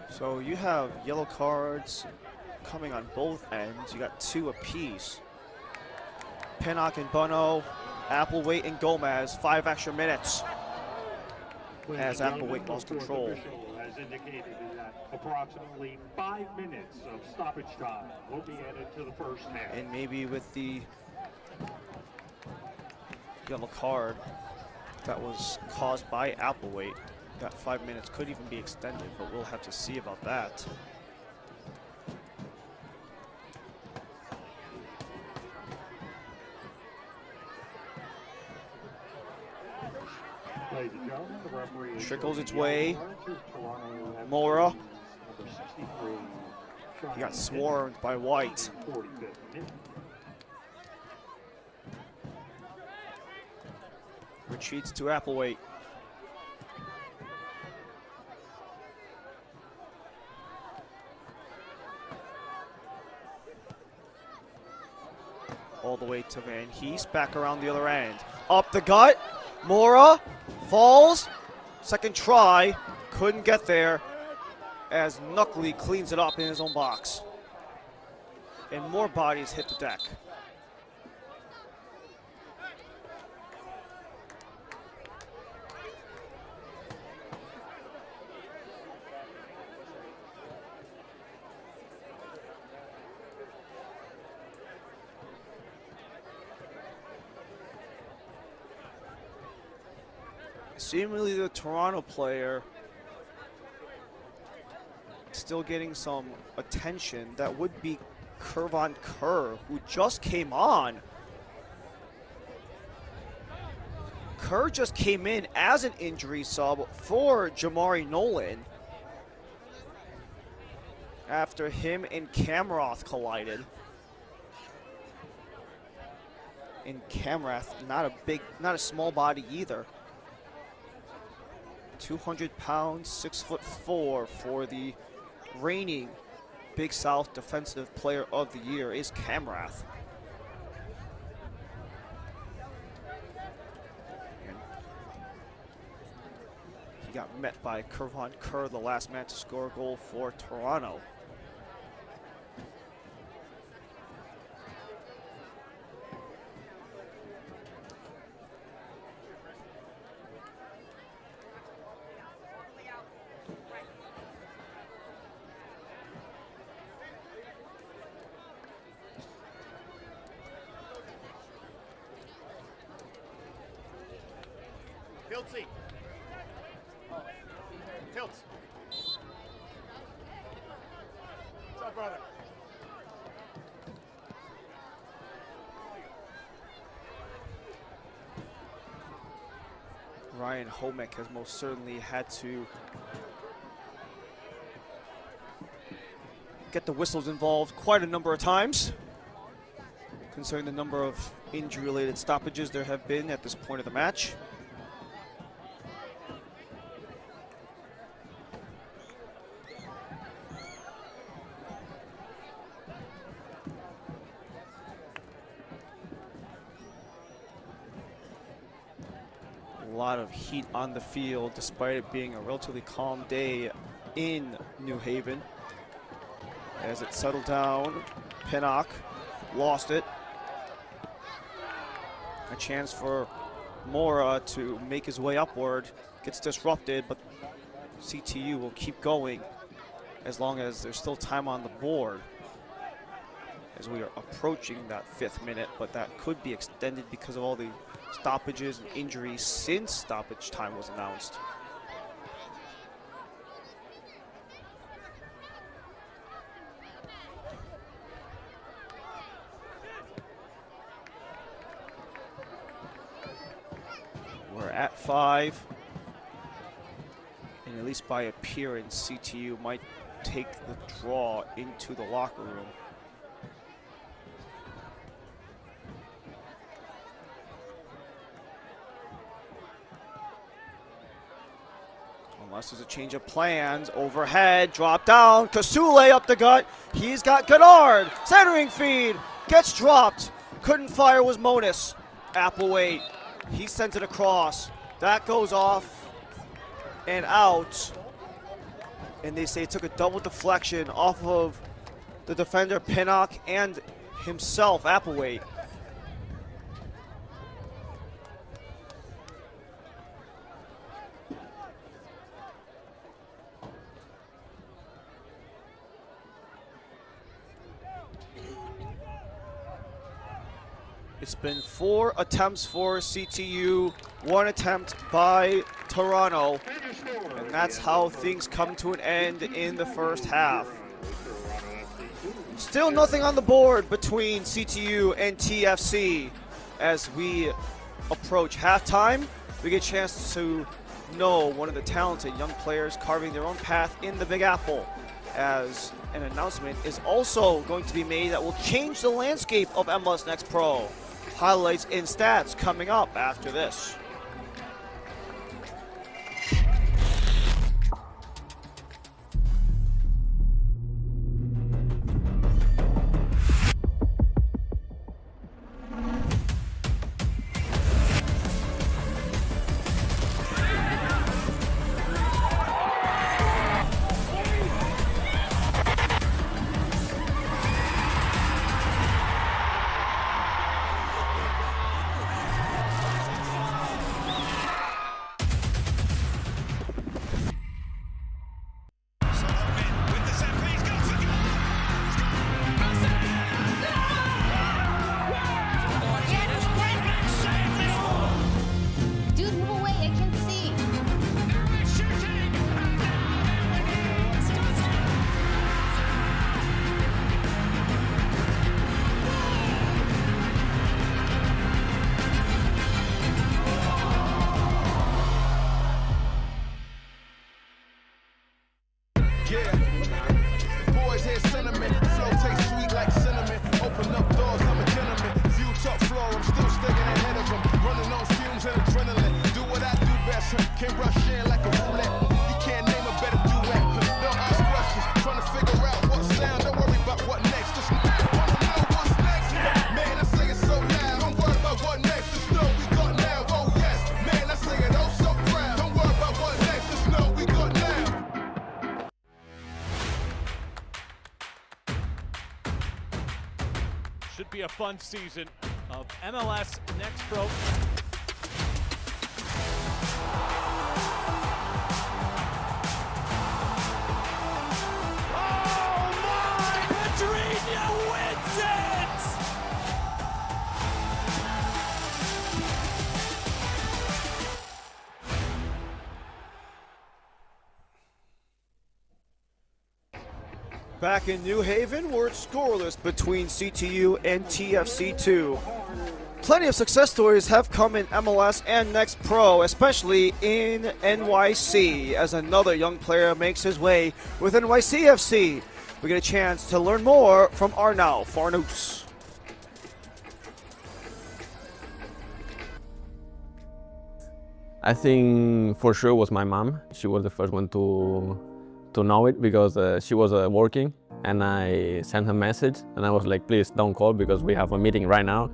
So you have yellow cards coming on both ends. You got 2 apiece. Pinnock and Bono, Applewhite and Gomez, 5 extra minutes as Applewhite lost control. Has indicated that approximately 5 minutes of stoppage time will be added to the first half. And maybe with the yellow card that was caused by Applewhite, that 5 minutes could even be extended, but we'll have to see about that. Ladies and gentlemen, the referee Trickles its way. Mora. He got swarmed by White. Retreats to Applewhite. All the way to Van Hees, back around the other end. Up the gut, Mora falls. Second try, couldn't get there as Knuckley cleans it up in his own box. And more bodies hit the deck. Seemingly the Toronto player still getting some attention. That would be Kervon Kerr, who just came on. Kerr just came in as an injury sub for Jamari Nolan after him and Kamroth collided. And Kamroth, not a small body either. 200 pounds, 6'4" for the reigning Big South Defensive Player of the Year is Kamroth. And he got met by Kervon Kerr, the last man to score a goal for Toronto. Tiltsy. Tilts. What's up, brother? Ryan Homek has most certainly had to get the whistles involved quite a number of times, considering the number of injury-related stoppages there have been at this point of the match. A lot of heat on the field despite it being a relatively calm day in New Haven. As it settled down, Pinnock lost it. A chance for Mora to make his way upward, gets disrupted, but CTU will keep going as long as there's still time on the board. as we are approaching that 5th minute, but that could be extended because of all the stoppages and injuries since stoppage time was announced. We're at 5, and at least by appearance, CTU might take the draw into the locker room. Unless there's a change of plans. Overhead, drop down, Kasule up the gut. He's got Goddard, centering feed, gets dropped. Couldn't fire was Monis. Applewhite, he sent it across. That goes off and out. And they say it took a double deflection off of the defender Pinnock and himself, Applewhite. It's been 4 attempts for CTU, 1 attempt by Toronto, and that's how things come to an end in the first half. Still nothing on the board between CTU and TFC. As we approach halftime, we get a chance to know one of the talented young players carving their own path in the Big Apple, as an announcement is also going to be made that will change the landscape of MLS Next Pro. Highlights and stats coming up after this. Should be a fun season of MLS Next Pro. Oh my! Pedrinho wins it! Back in New Haven, where it's scoreless between CTU and TFC2. Plenty of success stories have come in MLS and Next Pro, especially in NYC, as another young player makes his way with NYCFC. We get a chance to learn more from Arnau Farnus. I think for sure was my mom. She was the first one to know it because she was working, and I sent her a message and I was like, please don't call because we have a meeting right now.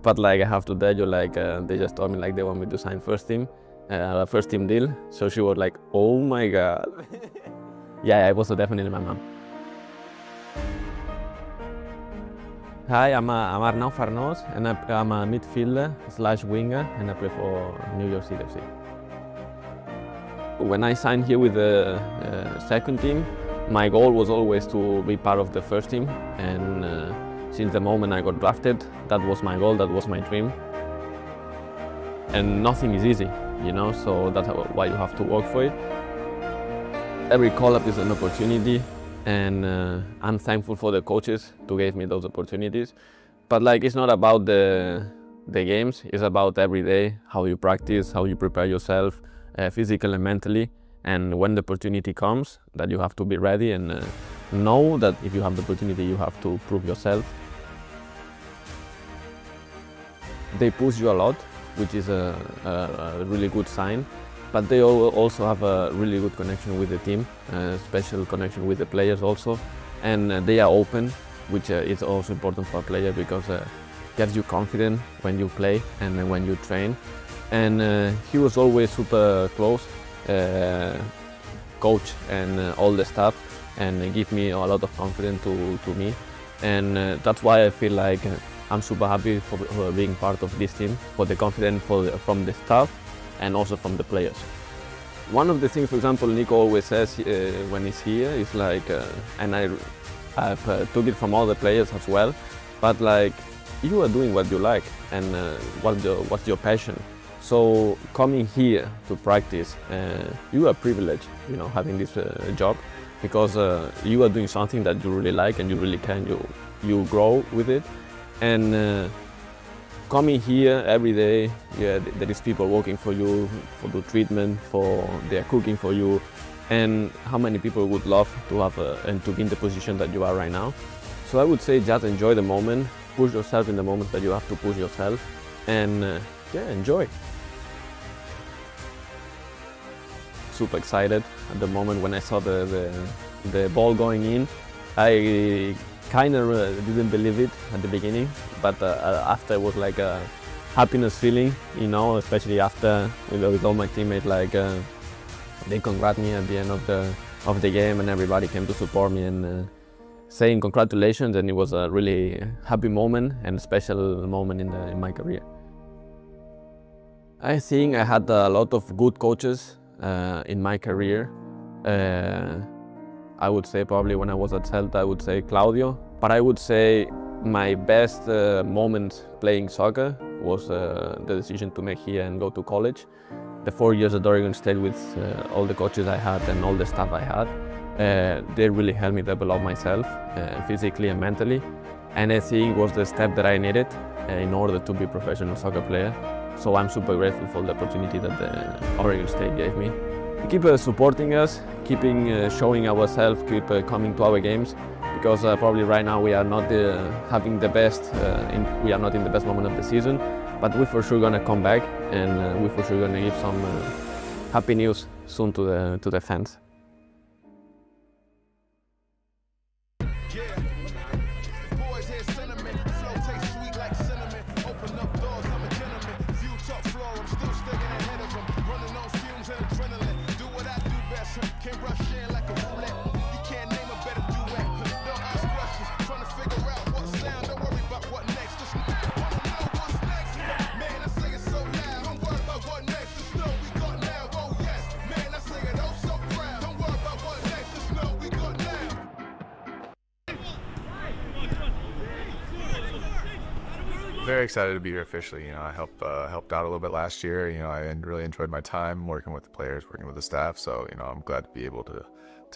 But like I have to tell you, like they just told me like they want me to sign first team deal. So she was like, oh my God. Yeah, it was definitely my mom. Hi, I'm Arnau Farnus, and I'm a midfielder / winger, and I play for New York City FC. When I signed here with the second team, my goal was always to be part of the first team, and since the moment I got drafted. That was my goal, that was my dream. And nothing is easy, you know, so that's why you have to work for it. Every call-up is an opportunity, and I'm thankful for the coaches to give me those opportunities. But like, it's not about the games, it's about every day, how you practice, how you prepare yourself, physically and mentally. And when the opportunity comes, that you have to be ready and know that if you have the opportunity, you have to prove yourself. They push you a lot, which is a really good sign. But they also have a really good connection with the team, special connection with the players also. And they are open, which is also important for a player because it gets you confident when you play and when you train. And he was always super close, coach and all the staff, and give me a lot of confidence to me. And that's why I feel like I'm super happy for being part of this team, for the confidence from the staff and also from the players. One of the things, for example, Nico always says when he's here is like, and I've took it from all the players as well, but like, you are doing what you like and what's your passion. So coming here to practice, you are privileged, you know, having this job, because you are doing something that you really like and you really can, you grow with it. And coming here every day, yeah, there is people working for you, for the treatment, they are cooking for you. And how many people would love to have and to be in the position that you are right now? So I would say just enjoy the moment, push yourself in the moment that you have to push yourself, and yeah, enjoy. Super excited at the moment when I saw the ball going in. I kind of didn't believe it at the beginning, but after it was like a happiness feeling, you know, especially after with all my teammates, like they congrat me at the end of the game, and everybody came to support me and saying congratulations, and it was a really happy moment and a special moment in my career. I think I had a lot of good coaches in my career. I would say probably when I was at Celta, I would say Claudio. But I would say my best moment playing soccer was the decision to make here and go to college. The 4 years at Oregon State with all the coaches I had and all the staff I had, they really helped me develop myself physically and mentally. And I think it was the step that I needed in order to be a professional soccer player. So I'm super grateful for the opportunity that the Oregon State gave me. Keep supporting us, keeping showing ourselves, keep coming to our games, because probably right now we are not having the best, we are not in the best moment of the season, but we're for sure gonna come back, and we're for sure gonna give some happy news soon to the fans. Very excited to be here officially. You know, I helped out a little bit last year. You know, I really enjoyed my time working with the players, working with the staff. So, you know, I'm glad to be able to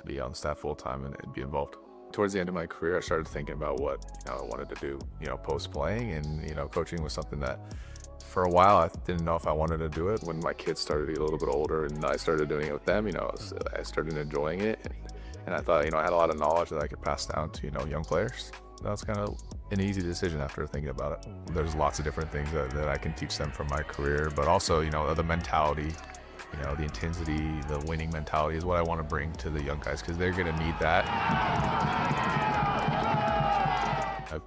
be on the staff full time and be involved. Towards the end of my career, I started thinking about what, you know, I wanted to do, you know, post playing, and, you know, coaching was something that for a while I didn't know if I wanted to do it. When my kids started to get a little bit older and I started doing it with them, you know, I started enjoying it, and I thought, you know, I had a lot of knowledge that I could pass down to, you know, young players. That was kind of an easy decision after thinking about it. There's lots of different things that I can teach them from my career, but also, you know, the mentality, you know, the intensity, the winning mentality is what I want to bring to the young guys, because they're going to need that. I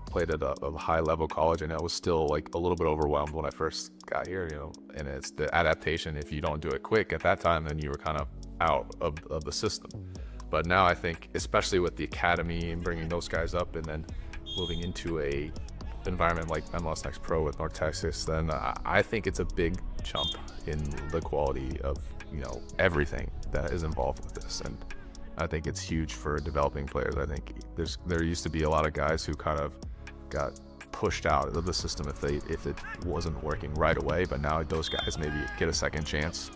played at a high level college, and I was still like a little bit overwhelmed when I first got here, you know, and it's the adaptation. If you don't do it quick at that time, then you were kind of out of the system. But now I think, especially with the academy and bringing those guys up and then moving into a environment like MLS Next Pro with North Texas, then I think it's a big jump in the quality of, you know, everything that is involved with this. And I think it's huge for developing players. I think there used to be a lot of guys who kind of got pushed out of the system if it wasn't working right away. But now those guys maybe get a second chance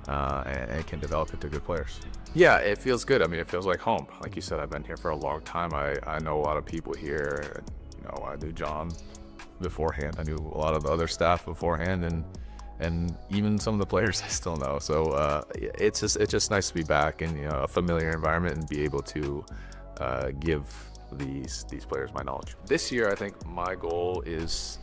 and can develop into good players. Yeah, it feels good. I mean, it feels like home. Like you said, I've been here for a long time. I know a lot of people here. You know, I knew John beforehand. I knew a lot of the other staff beforehand, and even some of the players I still know. So it's just nice to be back in, you know, a familiar environment and be able to give these players my knowledge. This year, I think my goal is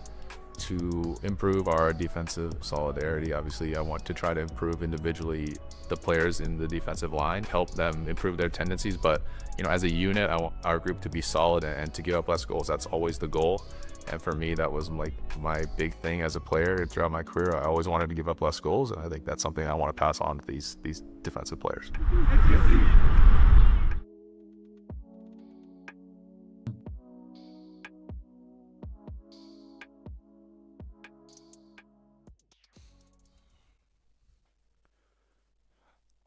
to improve our defensive solidarity. Obviously, I want to try to improve individually the players in the defensive line, help them improve their tendencies. But, you know, as a unit, I want our group to be solid and to give up less goals. That's always the goal. And for me, that was like my big thing as a player throughout my career. I always wanted to give up less goals, and I think that's something I want to pass on to these defensive players.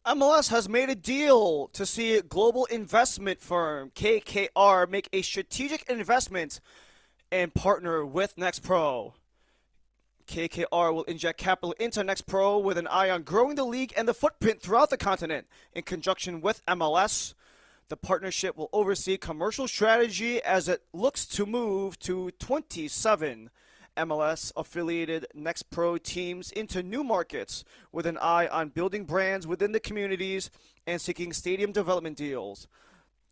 MLS has made a deal to see global investment firm KKR make a strategic investment and partner with NextPro. KKR will inject capital into NextPro with an eye on growing the league and the footprint throughout the continent in conjunction with MLS. The partnership will oversee commercial strategy as it looks to move to 27 MLS-affiliated NextPro teams into new markets with an eye on building brands within the communities and seeking stadium development deals.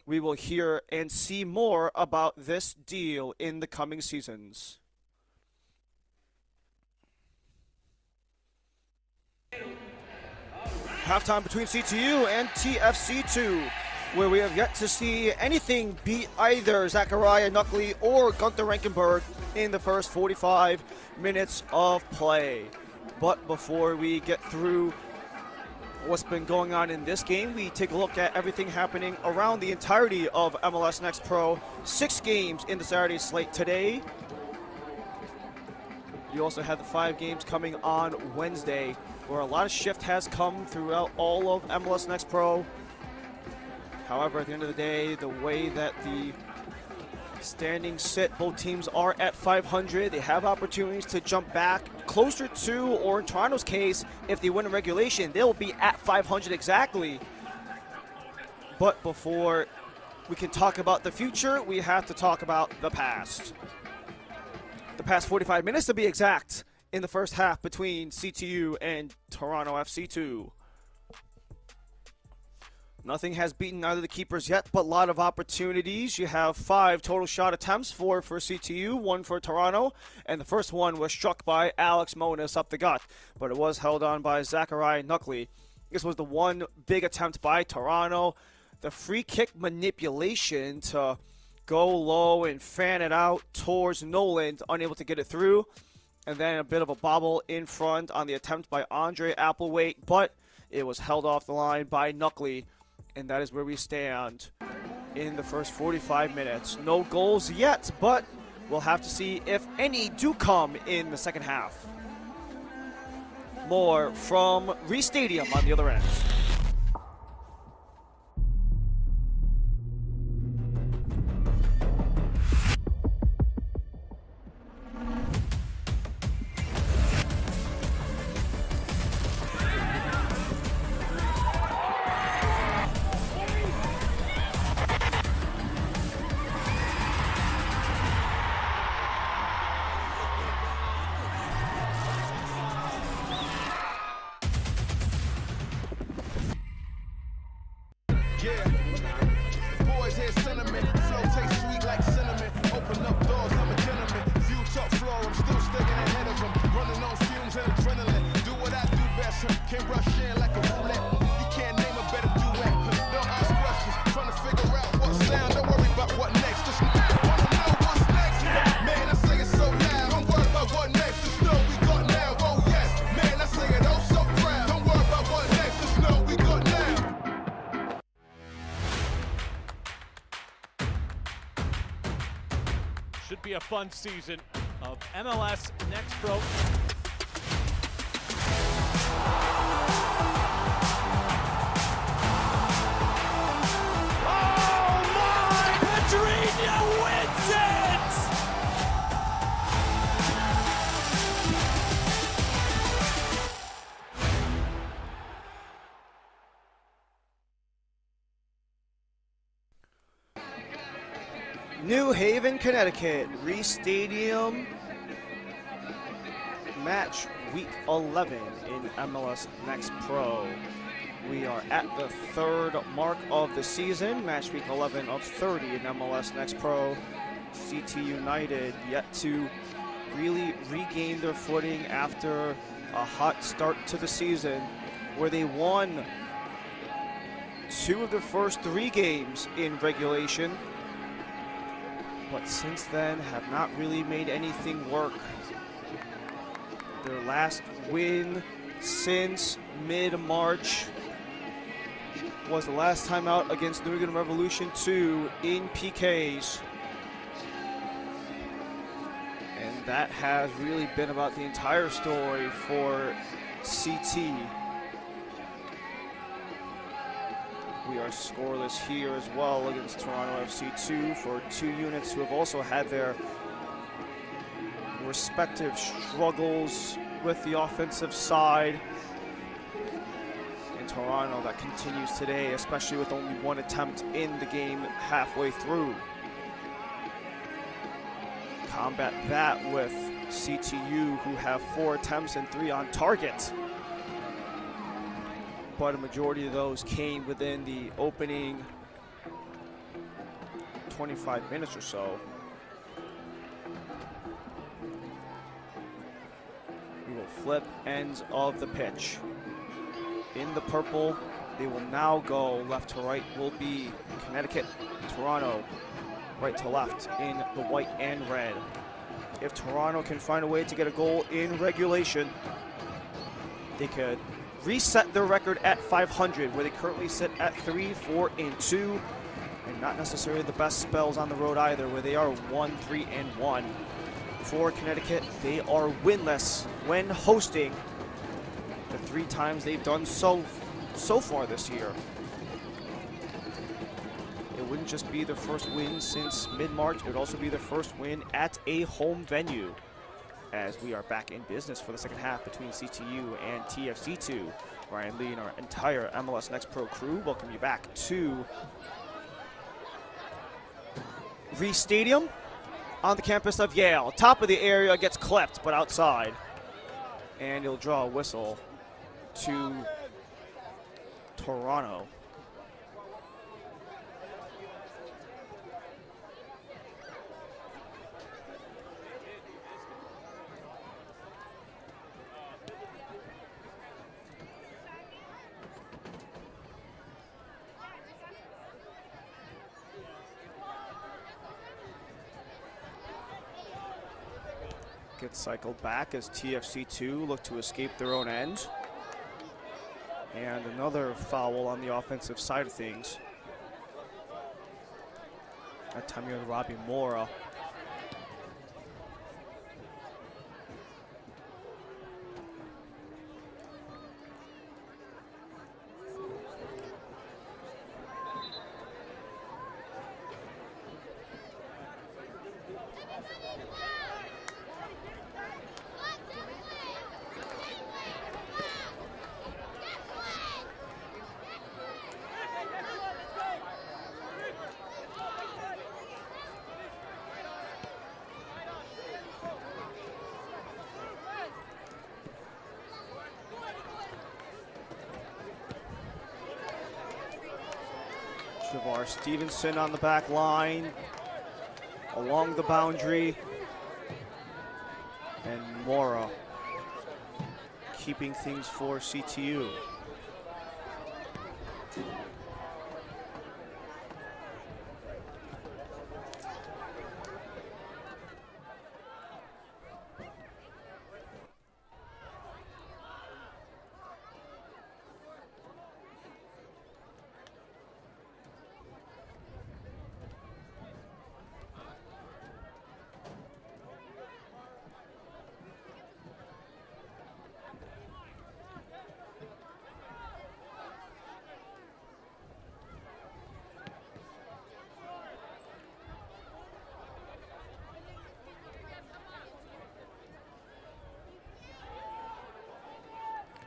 We will hear and see more about this deal in the coming seasons. Halftime between CTU and TFC2, where we have yet to see anything beat either Zachariah Knuckley or Gunther Rankenberg in the first 45 minutes of play. But before we get through what's been going on in this game, we take a look at everything happening around the entirety of MLS Next Pro. 6 games in the Saturday slate today. You also have the 5 games coming on Wednesday, where a lot of shift has come throughout all of MLS Next Pro. However, at the end of the day, the way that the standings sit, both teams are at 500. They have opportunities to jump back closer to, or in Toronto's case, if they win in regulation, they'll be at 500 exactly. But before we can talk about the future, we have to talk about the past. The past 45 minutes to be exact in the first half between CTU and Toronto FC2. Nothing has beaten either of the keepers yet, but a lot of opportunities. You have 5 total shot attempts, 4 for CTU, 1 for Toronto, and the first one was struck by Alex Monas up the gut, but it was held on by Zachariah Knuckley. This was the one big attempt by Toronto. The free kick manipulation to go low and fan it out towards Noland, unable to get it through, and then a bit of a bobble in front on the attempt by Andre Applewhite, but it was held off the line by Knuckley. And that is where we stand in the first 45 minutes. No goals yet, but we'll have to see if any do come in the second half. More from Reese Stadium on the other end. Should be a fun season of MLS Next Pro. Oh my! Pedrinho wins it! New Haven, Connecticut, Reese Stadium, match week 11 in MLS Next Pro. We are at the third mark of the season, match week 11 of 30 in MLS Next Pro. CT United yet to really regain their footing after a hot start to the season where they won 2 of their first 3 games in regulation, but since then have not really made anything work. Their last win since mid-March was the last time out against New England Revolution 2 in PKs. And that has really been about the entire story for CT. We are scoreless here as well against Toronto FC2 for 2 units who have also had their respective struggles with the offensive side. In Toronto, that continues today, especially with only 1 attempt in the game halfway through. Combat that with CTU, who have 4 attempts and 3 on target. But a majority of those came within the opening 25 minutes or so. We will flip ends of the pitch. In the purple, they will now go left to right, will be Connecticut, Toronto, right to left in the white and red. If Toronto can find a way to get a goal in regulation, they could reset their record at 500, where they currently sit at 3-4-2, and not necessarily the best spells on the road either, where they are 1-3-1. For Connecticut, they are winless when hosting the 3 times they've done so far this year. It wouldn't just be their first win since mid-March, it would also be their first win at a home venue, as we are back in business for the second half between CTU and TFC2. Ryan Lee and our entire MLS Next Pro crew welcome you back to Reese Stadium on the campus of Yale. Top of the area gets clipped, but outside. And he'll draw a whistle to Toronto. Gets cycled back as TFC2 look to escape their own end. And another foul on the offensive side of things. That time you're Robbie Mora. Shavar Stevenson on the back line, along the boundary, and Mora keeping things for CTU.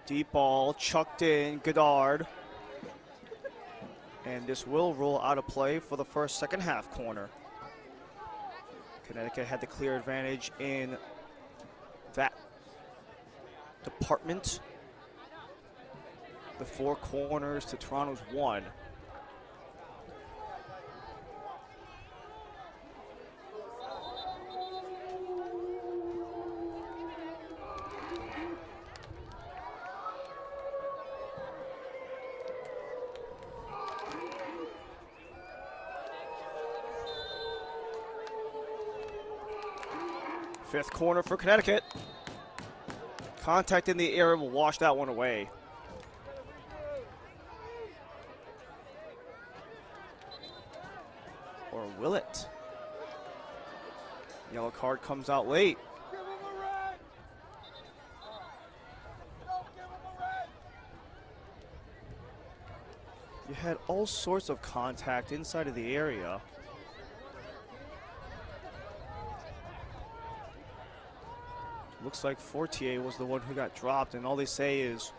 Deep ball chucked in, Goddard. And this will roll out of play for the first second half corner. Connecticut had the clear advantage in that department. The 4 corners to Toronto's 1. Fifth corner for Connecticut. Contact in the air will wash that one away. Or will it? Yellow card comes out late. You had all sorts of contact inside of the area. Looks like Fortier was the one who got dropped, and all they say is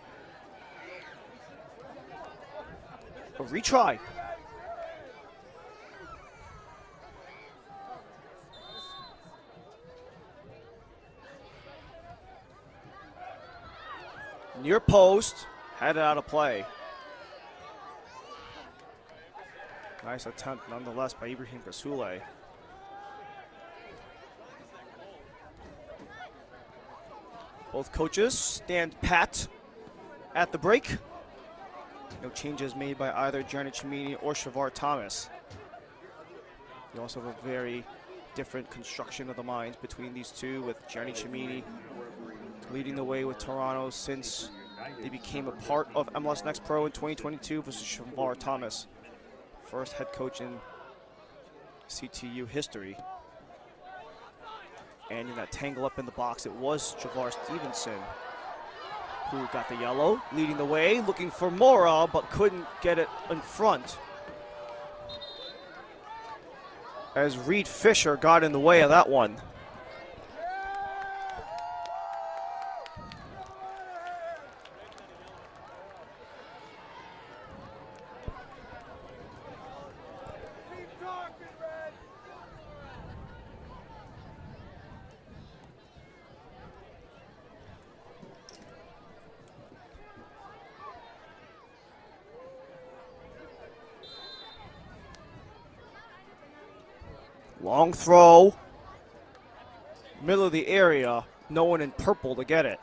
a retry. Near post, had it out of play. Nice attempt nonetheless by Ibrahim Kasule. Both coaches stand pat at the break. No changes made by either Gianni Cimini or Shavar Thomas. You also have a very different construction of the minds between these two, with Gianni Cimini leading the way with Toronto since they became a part of MLS Next Pro in 2022 versus Shavar Thomas, first head coach in CTU history. And in that tangle up in the box, it was Javar Stevenson who got the yellow, leading the way, looking for Mora, but couldn't get it in front, as Reed Fisher got in the way of that one. Long throw, middle of the area, no one in purple to get it.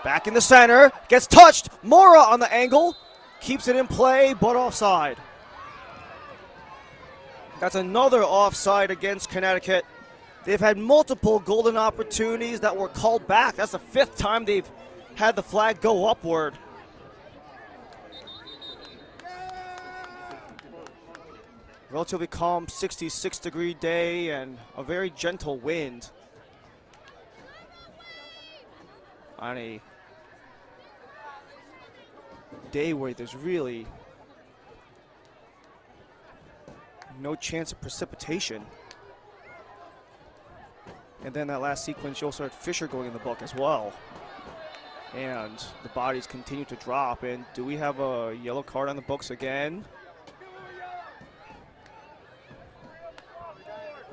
Back in the center, gets touched, Mora on the angle, keeps it in play, but offside. That's another offside against Connecticut. They've had multiple golden opportunities that were called back. That's the 5th time they've had the flag go upward. Relatively calm 66-degree day and a very gentle wind on a day where there's really no chance of precipitation. And then that last sequence, you also had Fisher going in the book as well. And the bodies continue to drop. And do we have a yellow card on the books again?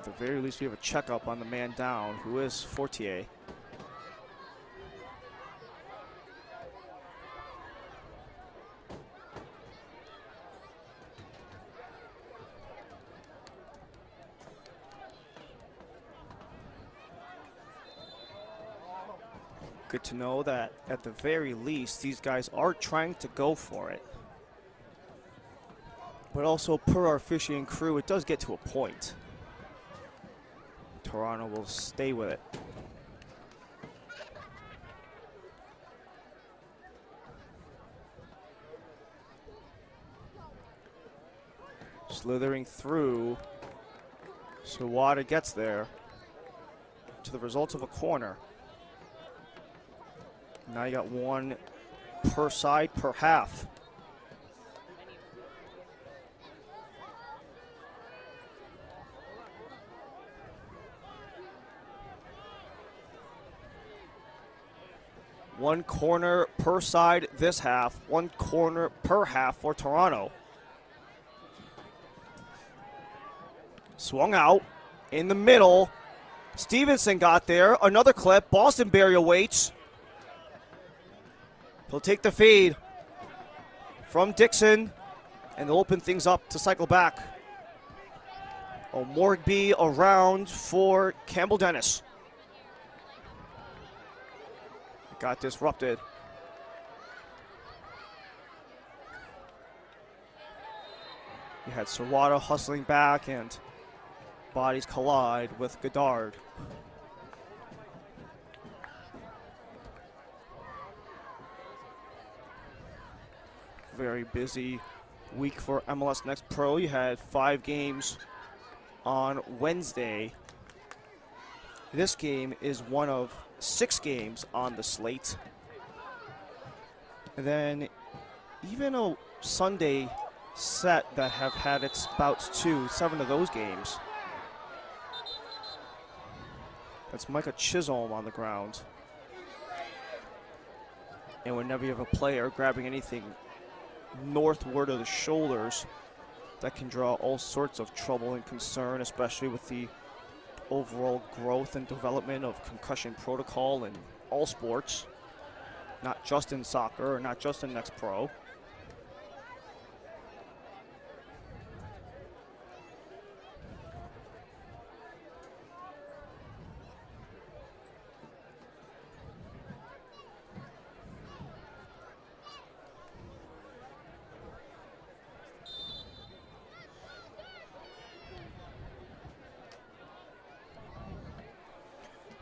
At the very least, we have a checkup on the man down, who is Fortier. Good to know that at the very least, these guys are trying to go for it. But also, per our officiating crew, it does get to a point. Toronto will stay with it. Slithering through, Sawada gets there to the result of a corner. Now you got one per side per half. One corner per side this half, one corner per half for Toronto. Swung out, In the middle, Stevenson got there. Another clip. Boston Berry awaits. He'll take the feed from Dixon, and they'll open things up to cycle back. Morgby around for Campbell Dennis. Got disrupted. You had Sawada hustling back, and bodies collide with Goddard. Very busy week for MLS Next Pro. You had 5 games on Wednesday. This game is one of 6 games on the slate. And then even a Sunday set that have had its bouts too, 7 of those games. That's Micah Chisholm on the ground. And whenever you have a player grabbing anything northward of the shoulders, that can draw all sorts of trouble and concern, especially with the overall growth and development of concussion protocol in all sports, not just in soccer or not just in Next Pro.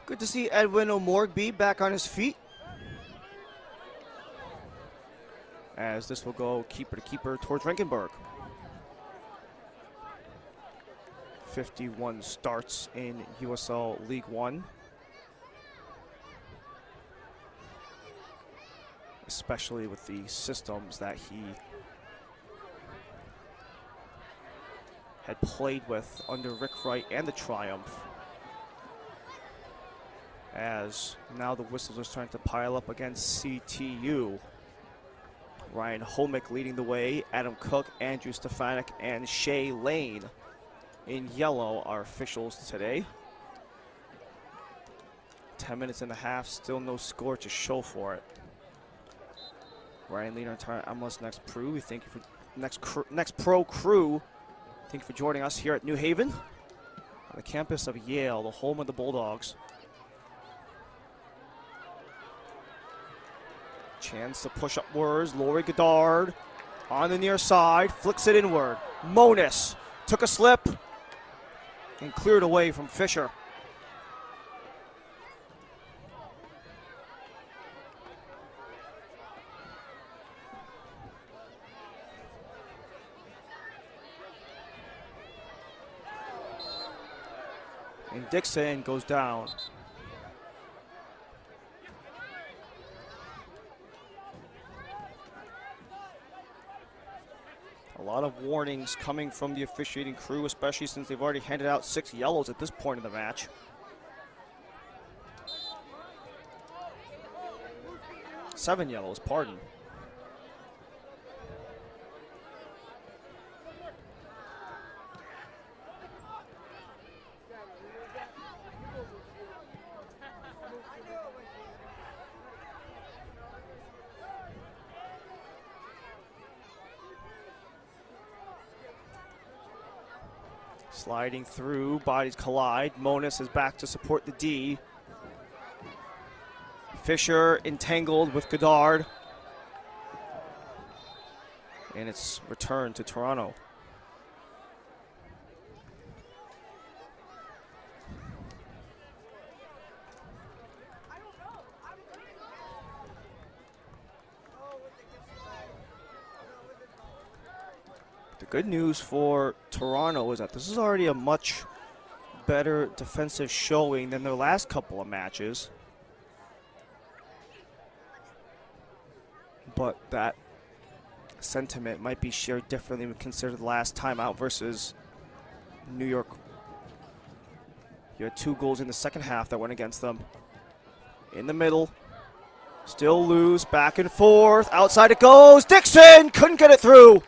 Good to see Edwin O'Morgby back on his feet. As this will go keeper to keeper towards Rankenberg. 51 starts in USL League One. Especially with the systems that he had played with under Rick Wright and the Triumph. As now the whistles are starting to pile up against CTU. Ryan Homick leading the way. Adam Cook, Andrew Stefanik, and Shay Lane in yellow are officials today. 10 minutes in the half, still no score to show for it. Ryan Lee, our entire MLS Next Pro. We thank you for Next Pro crew. Thank you for joining us here at New Haven, on the campus of Yale, the home of the Bulldogs. Chance to push upwards. Laurie Goddard on the near side, flicks it inward. Monis took a slip and cleared away from Fisher. And Dixon goes down. A lot of warnings coming from the officiating crew, especially since they've already handed out 6 yellows at this point in the match. Seven yellows, pardon. Sliding through, bodies collide. Monis is back to support the D. Fisher entangled with Goddard. And it's returned to Toronto. The good news for Toronto is that this is already a much better defensive showing than their last couple of matches. But that sentiment might be shared differently when considered the last time out versus New York. You had 2 goals in the second half that went against them. In the middle, still loose, back and forth, outside it goes. Dixon couldn't get it through.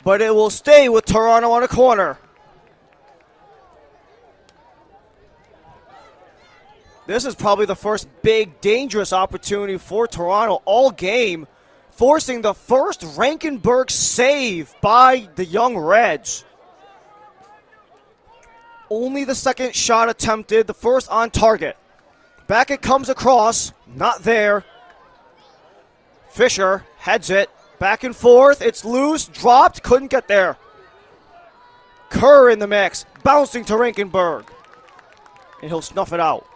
But it will stay with Toronto on a corner. This is probably the first big, dangerous opportunity for Toronto all game, forcing the first Rankenberg save by the Young Reds. Only the second shot attempted, the first on target. Back it comes across, not there. Fisher heads it, back and forth, it's loose, dropped, couldn't get there. Kerr in the mix, bouncing to Rankenberg, and he'll snuff it out.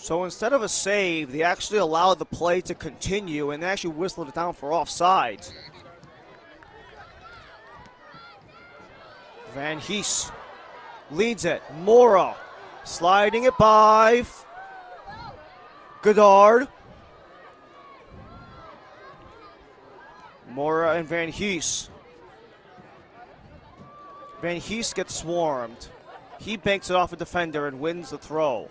So instead of a save, they actually allowed the play to continue and they actually whistled it down for offsides. Van Hees leads it. Mora sliding it by Goddard. Mora and Van Hees. Van Hees gets swarmed. He banks it off a defender and wins the throw.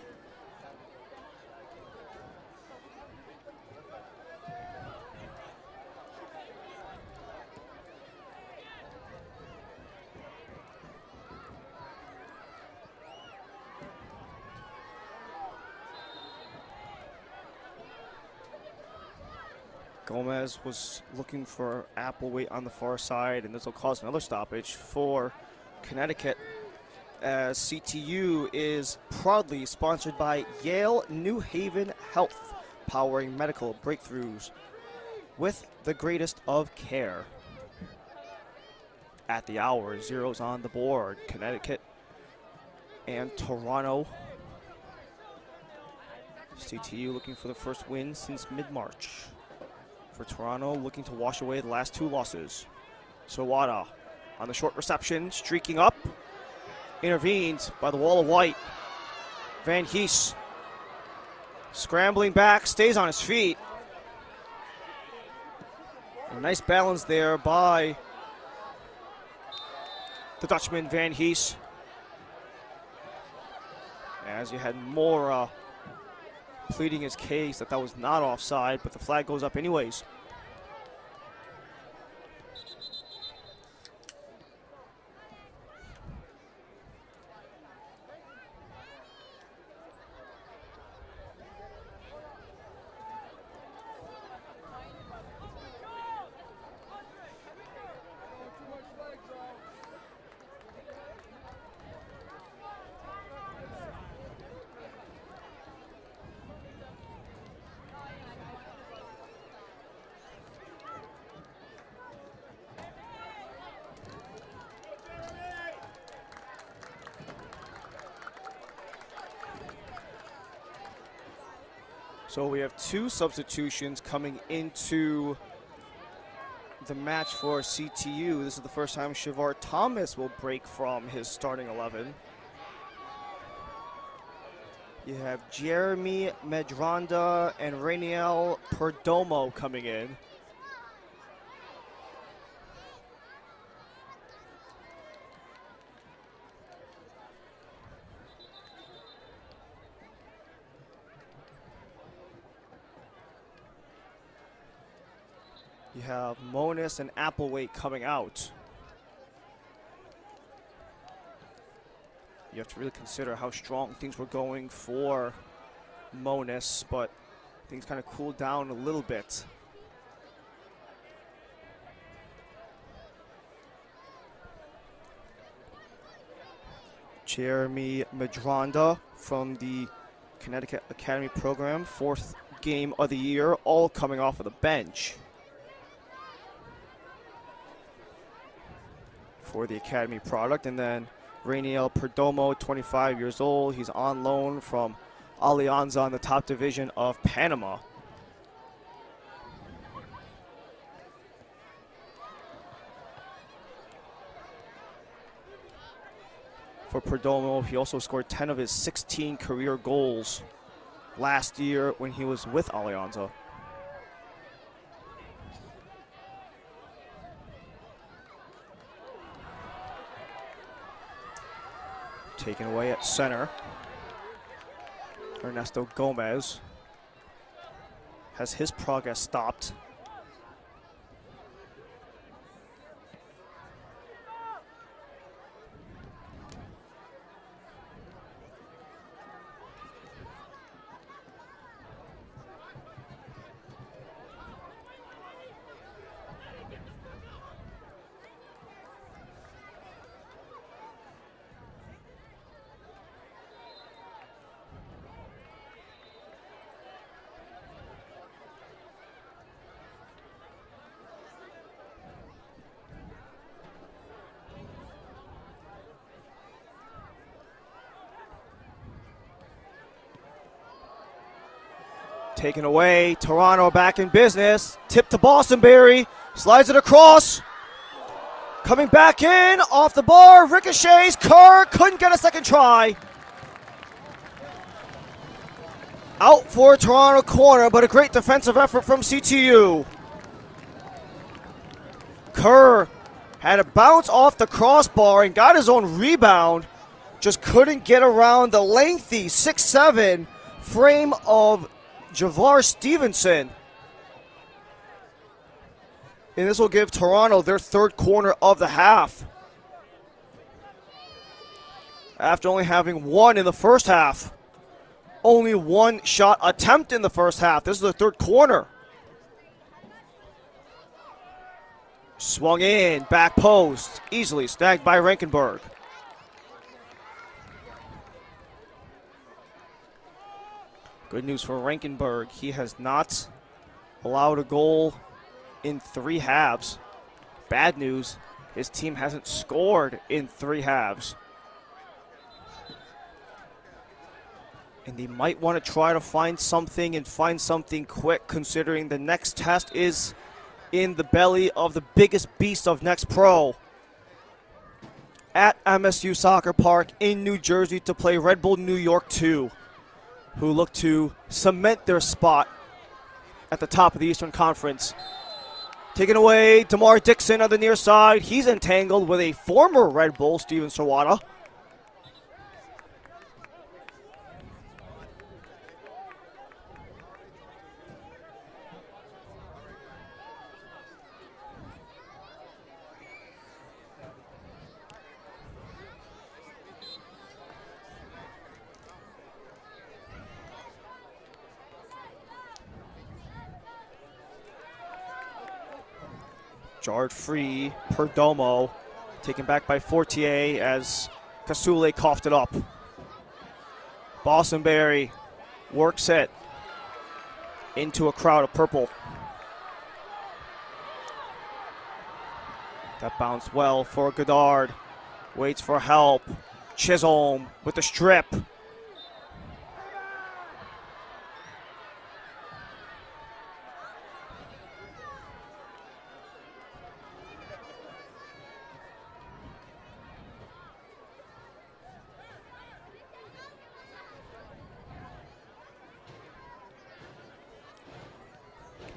Gomez was looking for Applewhite on the far side, and this will cause another stoppage for Connecticut, as CTU is proudly sponsored by Yale New Haven Health, powering medical breakthroughs with the greatest of care. At the hour, zeros on the board. Connecticut and Toronto. CTU looking for the first win since mid-March. For Toronto, looking to wash away the last two losses. Sawada on the short reception, streaking up, intervened by the wall of white. Van Hees scrambling back, stays on his feet. A nice balance there by the Dutchman, Van Hees. As you had Mora pleading his case that was not offside, but the flag goes up anyways. So we have two substitutions coming into the match for CTU. This is the first time Shavar Thomas will break from his starting 11. You have Jeremy Medranda and Rainiel Perdomo coming in. You have Monis and Applewhite coming out. You have to really consider how strong things were going for Monis, but things kind of cooled down a little bit. Jeremy Medranda from the Connecticut Academy program, fourth game of the year, all coming off of the bench for the Academy product. And then Rainiel Perdomo, 25 years old. He's on loan from Alianza in the top division of Panama. For Perdomo, he also scored 10 of his 16 career goals last year when he was with Alianza. Taken away at center. Ernesto Gomez has his progress stopped. Taken away, Toronto back in business. Tip to Bostonberry, slides it across. Coming back in, off the bar, ricochets. Kerr couldn't get a second try. Out for a Toronto corner, but a great defensive effort from CTU. Kerr had a bounce off the crossbar and got his own rebound. Just couldn't get around the lengthy 6'7" frame of Javar Stevenson. And this will give Toronto their third corner of the half, after only having one in the first half. Only one shot attempt in the first half. This is the third corner. Swung in, back post, easily snagged by Rankenberg. Good news for Rankenberg. He has not allowed a goal in 3 halves. Bad news, his team hasn't scored in 3 halves. And they might want to try to find something and find something quick, considering the next test is in the belly of the biggest beast of Next Pro at MSU Soccer Park in New Jersey to play Red Bull New York 2, who look to cement their spot at the top of the Eastern Conference. Taken away, DeMar Dixon on the near side. He's entangled with a former Red Bull, Steven Sawada. Jarred free, Perdomo, taken back by Fortier as Kasule coughed it up. Bostonberry works it into a crowd of purple. That bounced well for Goddard. Waits for help. Chisholm with the strip.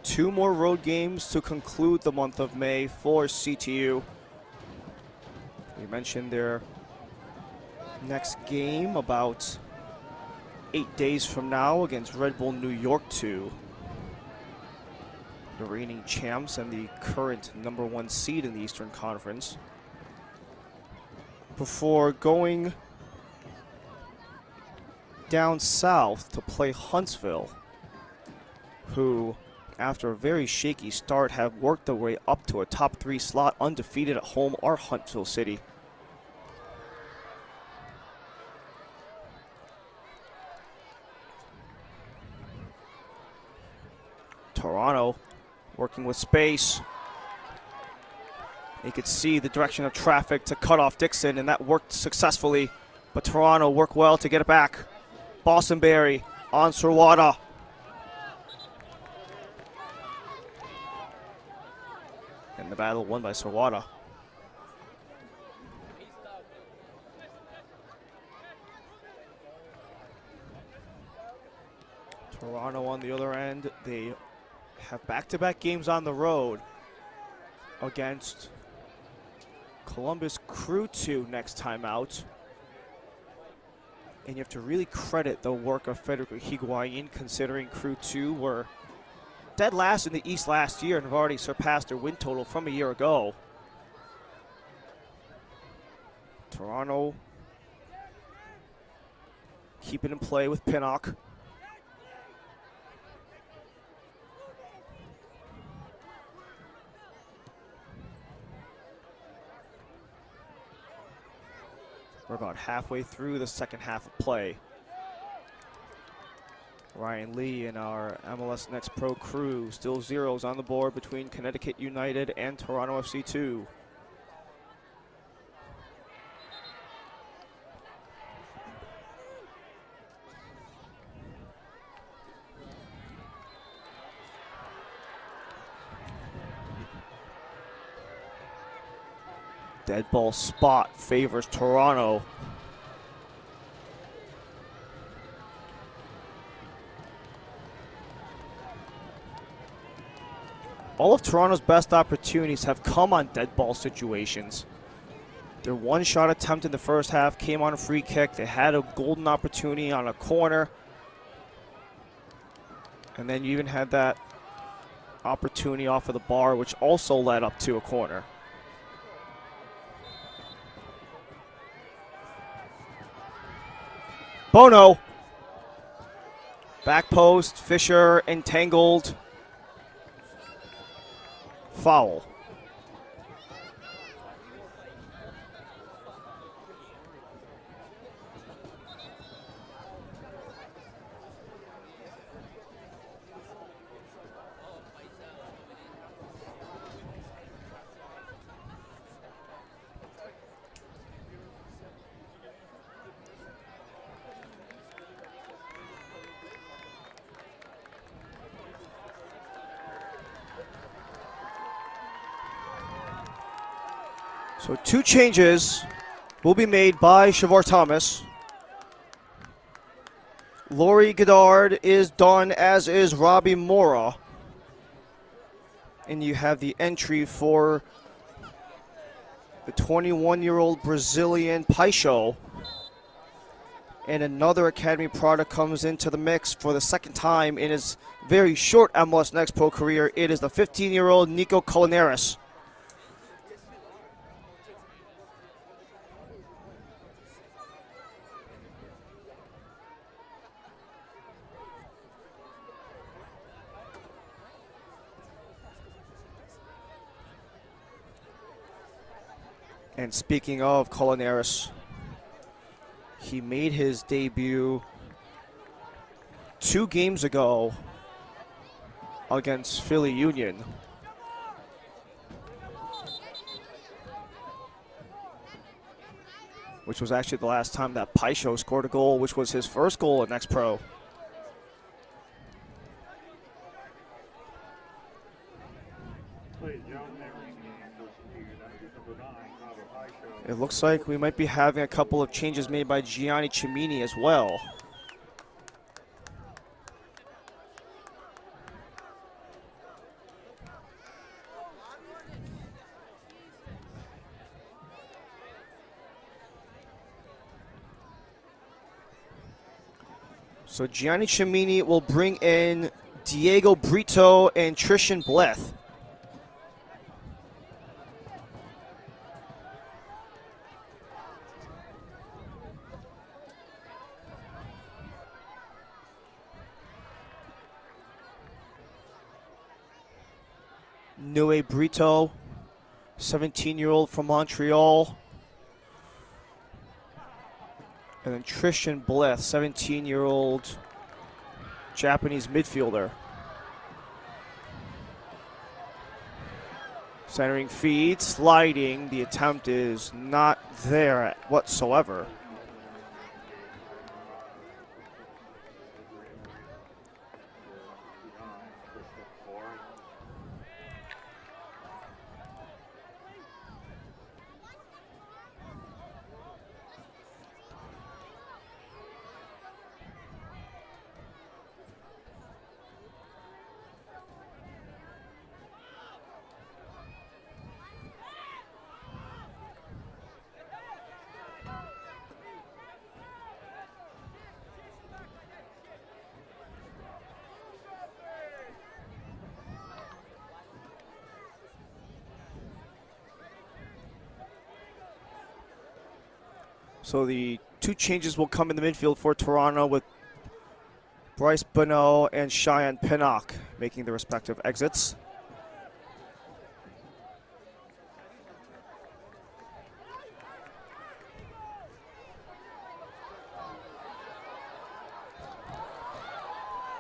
Two more road games to conclude the month of May for CTU. We mentioned their next game about 8 days from now against Red Bull New York 2. The reigning champs and the current #1 seed in the Eastern Conference. Before going down south to play Huntsville, who, after a very shaky start, have worked their way up to a top 3 slot. Undefeated at home are Huntsville City. Toronto working with space. You could see the direction of traffic to cut off Dixon, and that worked successfully. But Toronto worked well to get it back. Bostonberry on Sawada. And the battle won by Sawada. Toronto on the other end, they have back-to-back games on the road against Columbus Crew 2 next time out. And you have to really credit the work of Federico Higuain, considering Crew 2 were dead last in the East last year and have already surpassed their win total from a year ago. Toronto keeping in play with Pinnock. We're about halfway through the second half of play. Ryan Lee and our MLS Next Pro crew, still zeros on the board between Connecticut United and Toronto FC 2. Dead ball spot favors Toronto. All of Toronto's best opportunities have come on dead ball situations. Their one-shot attempt in the first half came on a free kick. They had a golden opportunity on a corner. And then you even had that opportunity off of the bar, which also led up to a corner. Bono. Back post, Fisher entangled. Foul. So 2 changes will be made by Shavar Thomas. Laurie Goddard is done, as is Robbie Mora. And you have the entry for the 21-year-old Brazilian Paixão. And another academy product comes into the mix for the second time in his very short MLS Next Pro career. It is the 15-year-old Nico Colinares. And speaking of Colinares, he made his debut 2 games ago against Philly Union. Which was actually the last time that Paixão scored a goal, which was his first goal at Next Pro. It looks like we might be having a couple of changes made by Gianni Cimini as well. So Gianni Cimini will bring in Diego Brito and Tristan Bleth. Noe Brito, 17-year-old from Montreal. And then Tristan Bleth, 17-year-old Japanese midfielder. Centering feed, sliding. The attempt is not there whatsoever. So the two changes will come in the midfield for Toronto with Bryce Bonneau and Cheyenne Pinnock making the respective exits.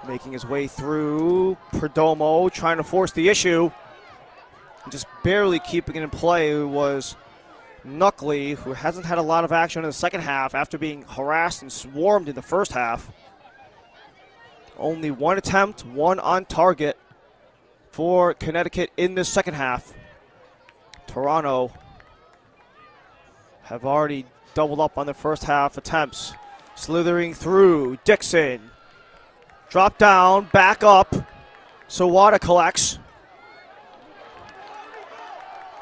Making his way through, Perdomo trying to force the issue. Just barely keeping it in play was Knuckley, who hasn't had a lot of action in the second half after being harassed and swarmed in the first half. Only one attempt, one on target for Connecticut in the second half. Toronto have already doubled up on the first half attempts. Slithering through, Dixon. Drop down, back up. Sawada collects.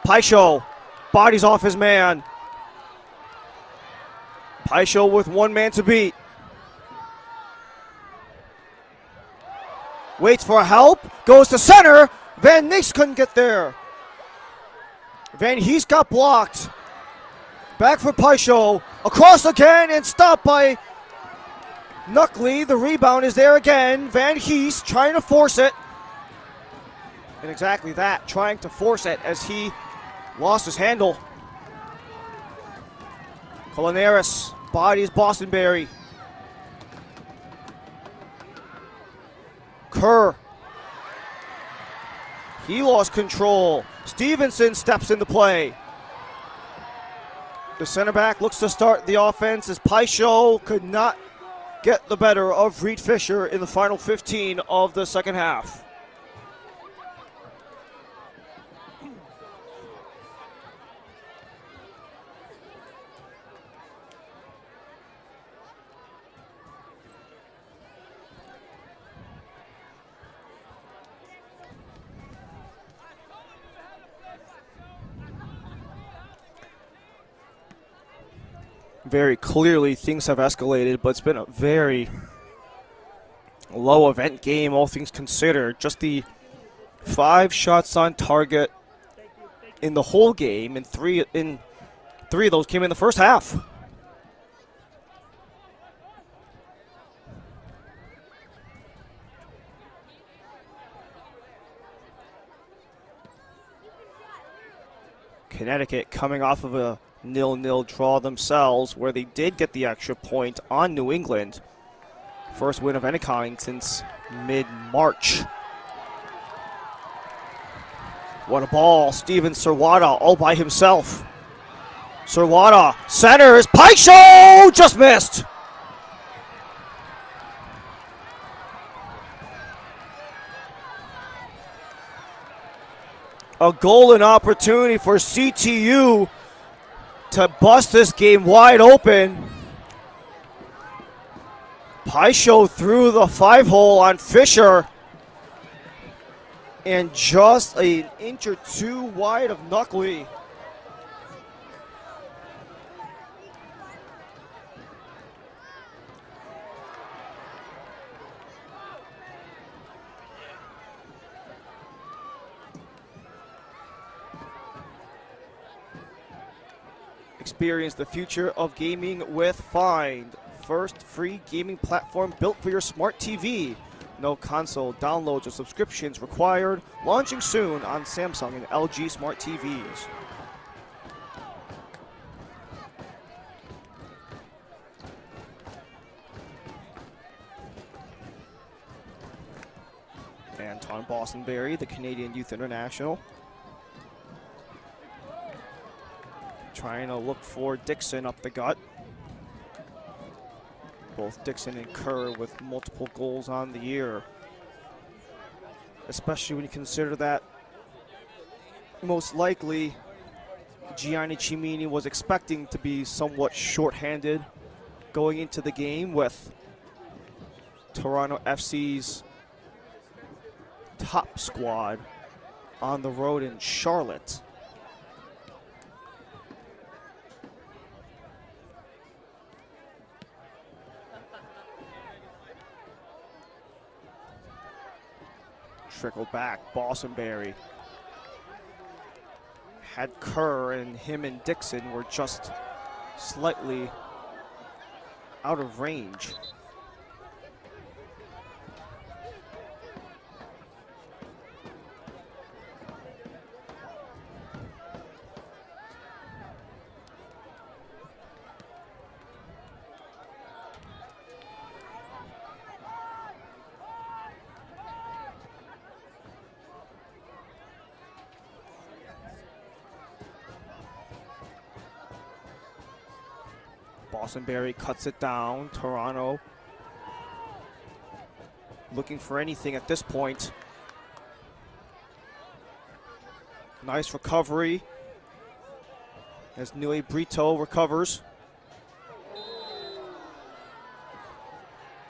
Paisho bodies off his man. Paisho with one man to beat. Waits for help, goes to center. Van Nix couldn't get there. Van Hees got blocked. Back for Paisho. Across again and stopped by Knuckley. The rebound is there again. Van Hees trying to force it. And exactly that, trying to force it as he lost his handle. Colinaris bodies Bostonberry. Kerr. He lost control. Stevenson steps into play. The center back looks to start the offense as Paisho could not get the better of Reed Fisher in the final 15 of the second half. Very clearly things have escalated, but it's been a very low event game, all things considered. Just the 5 shots on target in the whole game, and three of those came in the first half. Connecticut coming off of a 0-0 draw themselves, where they did get the extra point on New England. First win of any kind since mid-March. What a ball. Steven Serwada all by himself. Serwada centers. Paisho just missed. A golden opportunity for CTU to bust this game wide open. Paisho threw the 5-hole on Fisher. And just an inch or two wide of Knuckley. Experience the future of gaming with Find. First free gaming platform built for your smart TV. No console downloads or subscriptions required. Launching soon on Samsung and LG smart TVs. Anton Bostonberry, the Canadian Youth International. Trying to look for Dixon up the gut. Both Dixon and Kerr with multiple goals on the year. Especially when you consider that most likely Gianni Cimini was expecting to be somewhat shorthanded going into the game with Toronto FC's top squad on the road in Charlotte. Trickled back, Bostonberry. Had Kerr, and him and Dixon were just slightly out of range. Bostonberry cuts it down. Toronto looking for anything at this point. Nice recovery as Nui Brito recovers.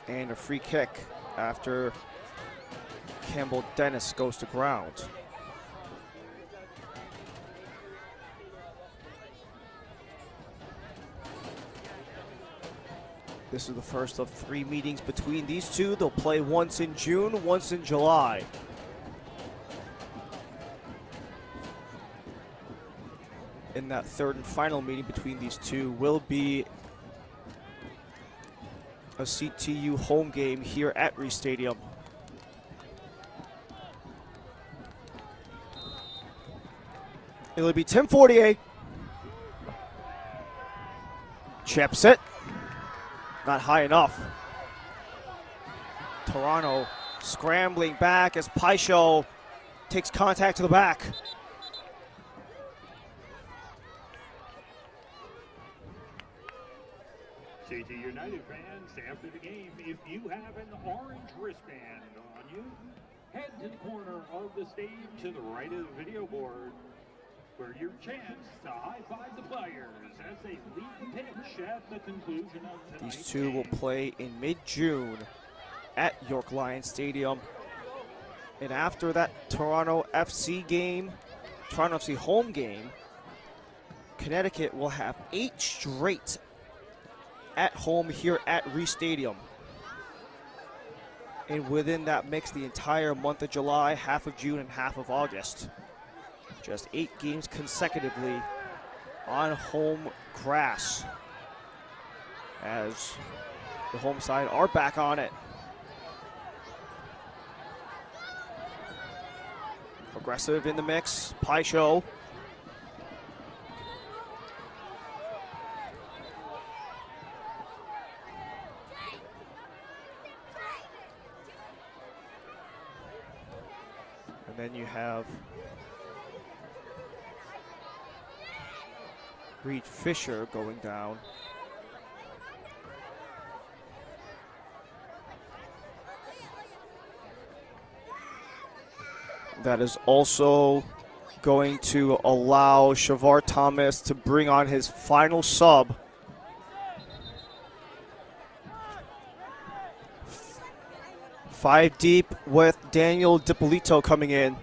And a free kick after Campbell Dennis goes to ground. This is the first of 3 meetings between these two. They'll play once in June, once in July. In that third and final meeting between these two will be a CTU home game here at Reese Stadium. It'll be Tim Fortier. Chips it. Not high enough. Toronto scrambling back as Paisho takes contact to the back. CT United fans, after the game, if you have an orange wristband on you, head to the corner of the stage to the right of the video board for your chance to high-five the players as they lead the pitch at the conclusion of tonight's These two will play in mid-June at York Lions Stadium. And after that Toronto FC game, Toronto FC home game, Connecticut will have 8 straight at home here at Reese Stadium. And within that mix, the entire month of July, half of June, and half of August. Just 8 games consecutively on home grass as the home side are back on it. Aggressive in the mix, Paisho. And then you have Reed Fisher going down. That is also going to allow Shavar Thomas to bring on his final sub. Five deep with Daniel DiPolito coming in.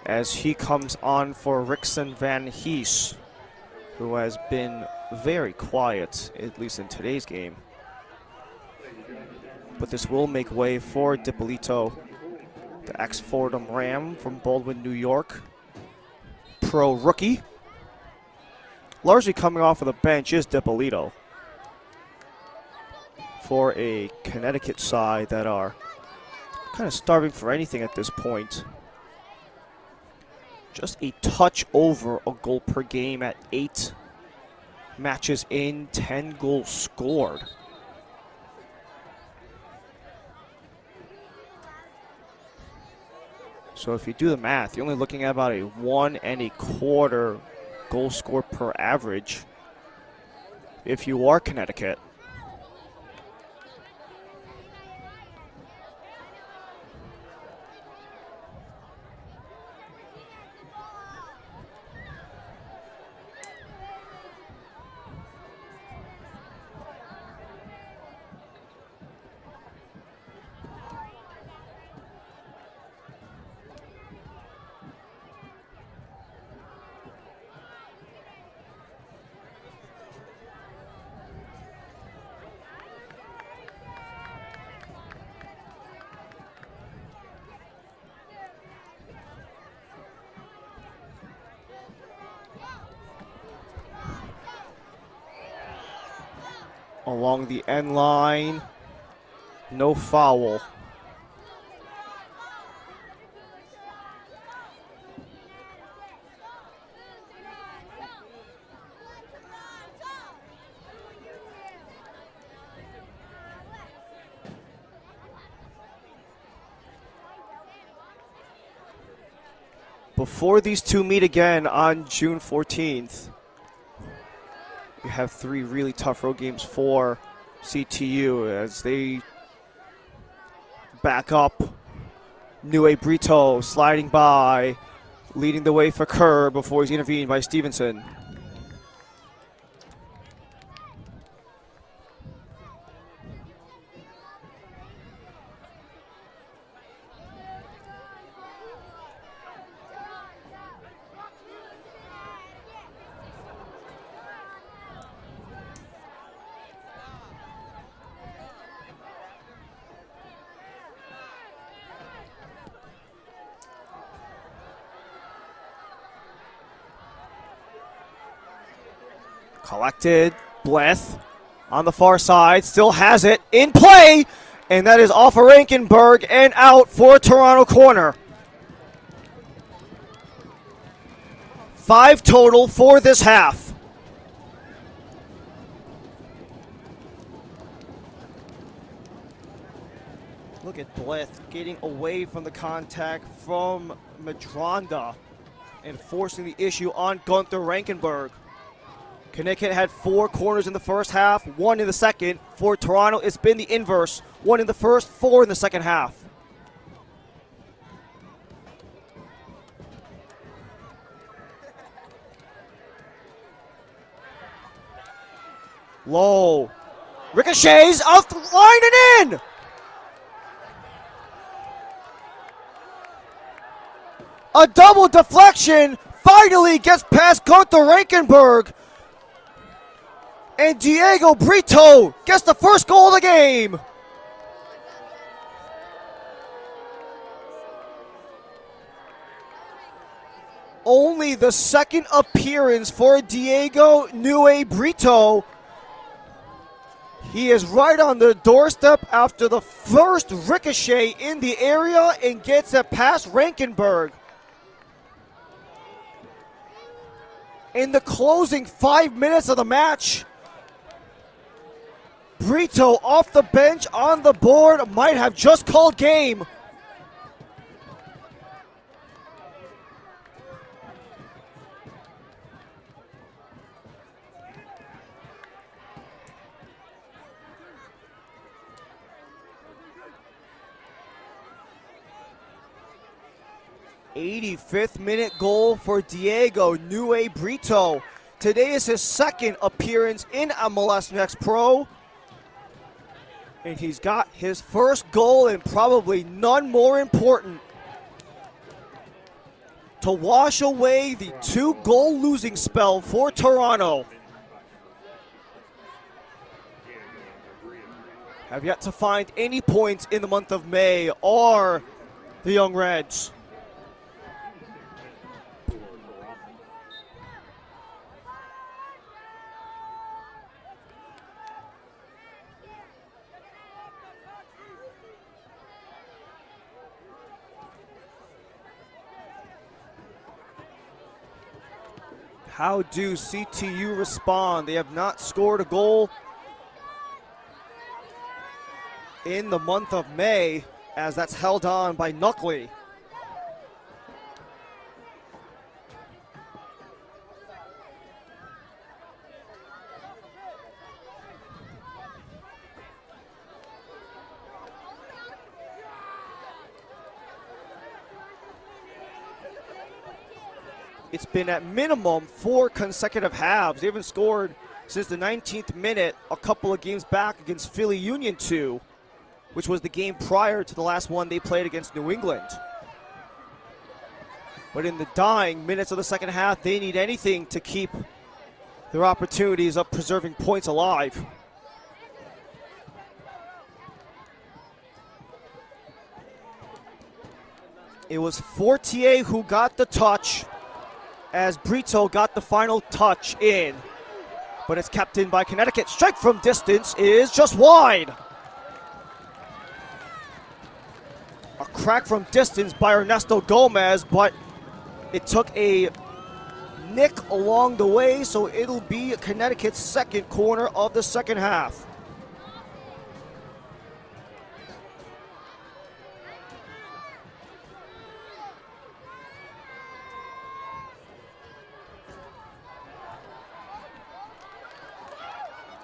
As he comes on for Rickson Van Hees, who has been very quiet, at least in today's game. But this will make way for DiPolito, the ex-Fordham Ram from Baldwin, New York. Pro rookie. Largely coming off of the bench is DiPolito for a Connecticut side that are kind of starving for anything at this point. Just a touch over a goal per game at 8 matches in, 10 goals scored. So if you do the math, you're only looking at about a 1 1/4 goal scored per average if you are Connecticut. along the end line. No foul. Before these two meet again on June 14th, we have 3 really tough road games for CTU as they back up. Nue Brito sliding by, leading the way for Kerr before he's intervened by Stevenson. Collected, Bleth on the far side, still has it, in play, and that is off of Rankenberg and out for Toronto corner. 5 total for this half. Look at Bleth getting away from the contact from Madronda and forcing the issue on Gunther Rankenberg. Connecticut had 4 corners in the first half, 1 in the second. For Toronto, it's been the inverse. 1 in the first, 4 in the second half. Low. Ricochets out the line and in! A double deflection finally gets past Gunther Rankenberg. And Diego Brito gets the first goal of the game. Only the second appearance for Diego Nue Brito. He is right on the doorstep after the first ricochet in the area and gets it past Rankenberg. In the closing 5 minutes of the match, Brito off the bench on the board might have just called game. '85th minute goal for Diego Nue Brito. Today is his second appearance in MLS Next Pro. And he's got his first goal, and probably none more important, to wash away the 2-goal losing spell for Toronto. Have yet to find any points in the month of May are the Young Reds. How do CTU respond? They have not scored a goal in the month of May, as that's held on by Knuckley. It's been at minimum 4 consecutive halves. They haven't scored since the 19th minute, a couple of games back against Philly Union 2, which was the game prior to the last one they played against New England. But in the dying minutes of the second half, they need anything to keep their opportunities of preserving points alive. It was Fortier who got the touch, as Brito got the final touch in. but it's kept in by Connecticut. Strike from distance is just wide. A crack from distance by Ernesto Gomez, but it took a nick along the way, so it'll be Connecticut's second corner of the second half.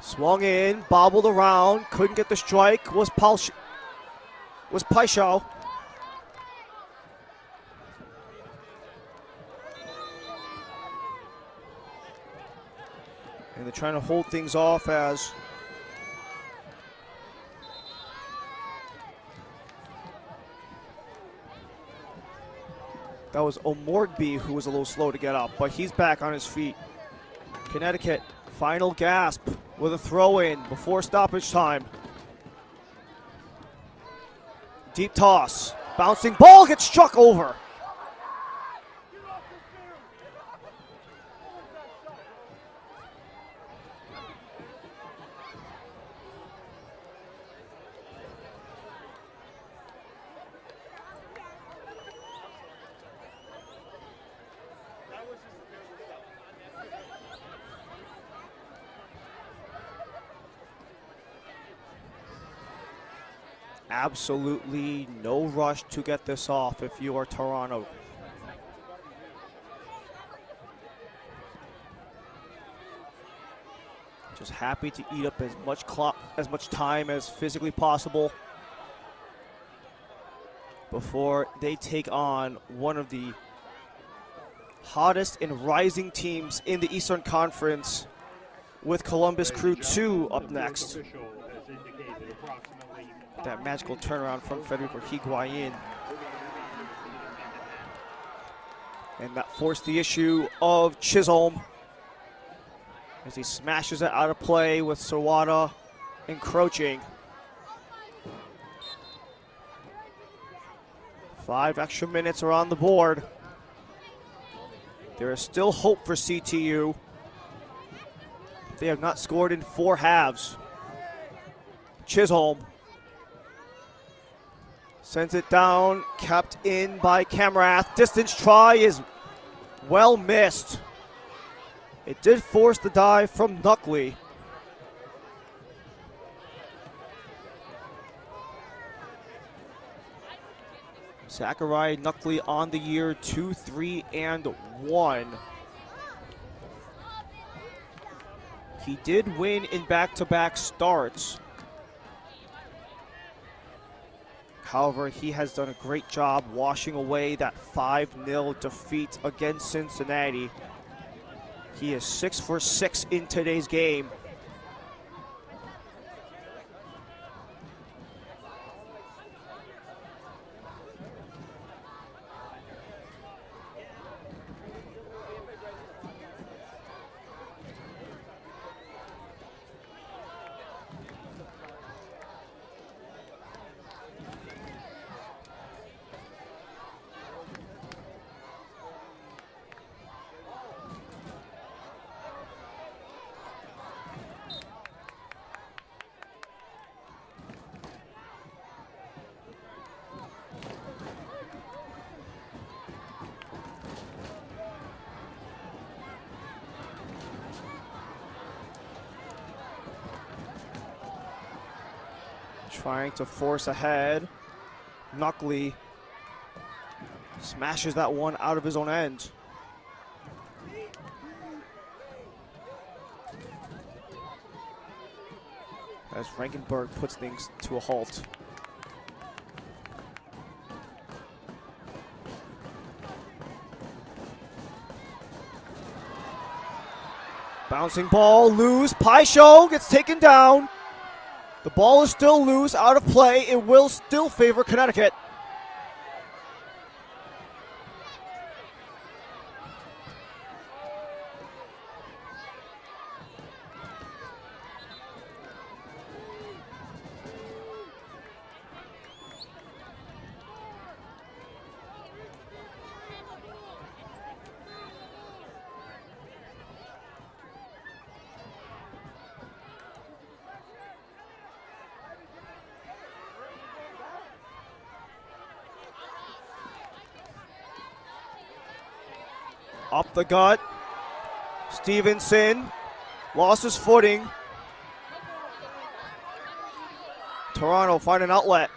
Swung in, bobbled around, couldn't get the strike, was Paixão. And they're trying to hold things off as that was Omorgby who was a little slow to get up, but he's back on his feet. Connecticut, final gasp with a throw-in before stoppage time. Deep toss, bouncing ball gets struck over. Absolutely no rush to get this off if you are Toronto. Just happy to eat up as much time as physically possible before they take on one of the hottest and rising teams in the Eastern Conference, with Columbus Crew 2 up next. That magical turnaround from Federico Higuain. And that forced the issue of Chisholm as he smashes it out of play with Sawada encroaching. 5 extra minutes are on the board. There is still hope for CTU. They have not scored in 4 halves. Chisholm sends it down, kept in by Camrath. Distance try is well missed. It did force the dive from Knuckley. Zachariah Knuckley on the year 2-3-1. He did win in back-to-back starts. However, he has done a great job washing away that 5-0 defeat against Cincinnati. He is 6 for 6 in today's game. Trying to force ahead. Knuckley smashes that one out of his own end. As Rankenberg puts things to a halt. Bouncing ball, loose. Paixão gets taken down. The ball is still loose, out of play. It will still favor Connecticut. Up the gut. Stevenson lost his footing. Toronto find an outlet.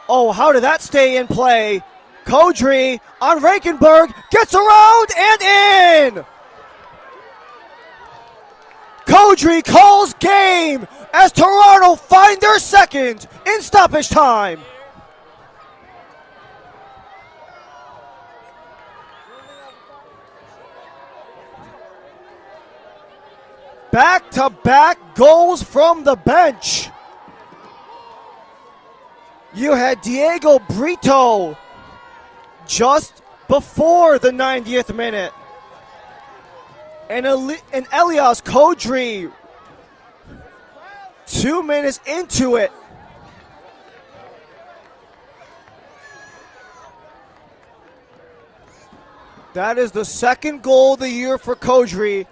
Oh, how did that stay in play? Kodri on Rankenberg, gets around and in! Kodri calls game as Toronto find their second in stoppage time. Back-to-back goals from the bench. You had Diego Brito just before the 90th minute. And Elias Kodri 2 minutes into it. That is the second goal of the year for Kodri.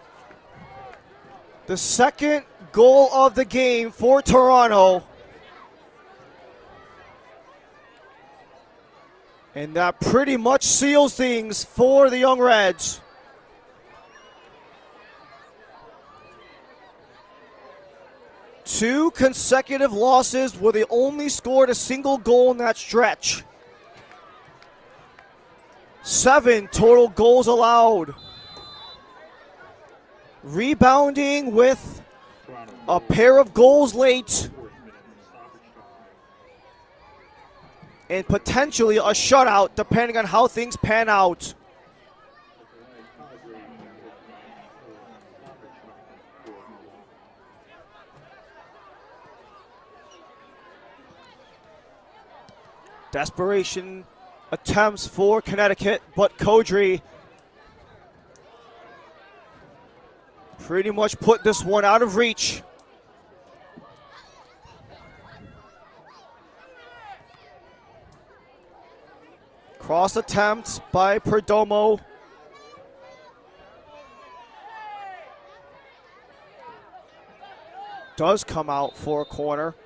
The second goal of the game for Toronto. And that pretty much seals things for the Young Reds. Two consecutive losses where they only scored a single goal in that stretch. 7 total goals allowed. Rebounding with a pair of goals late. And potentially a shutout depending on how things pan out. Desperation attempts for Connecticut, but Kodri pretty much put this one out of reach. Cross attempts by Perdomo. Does come out for a corner.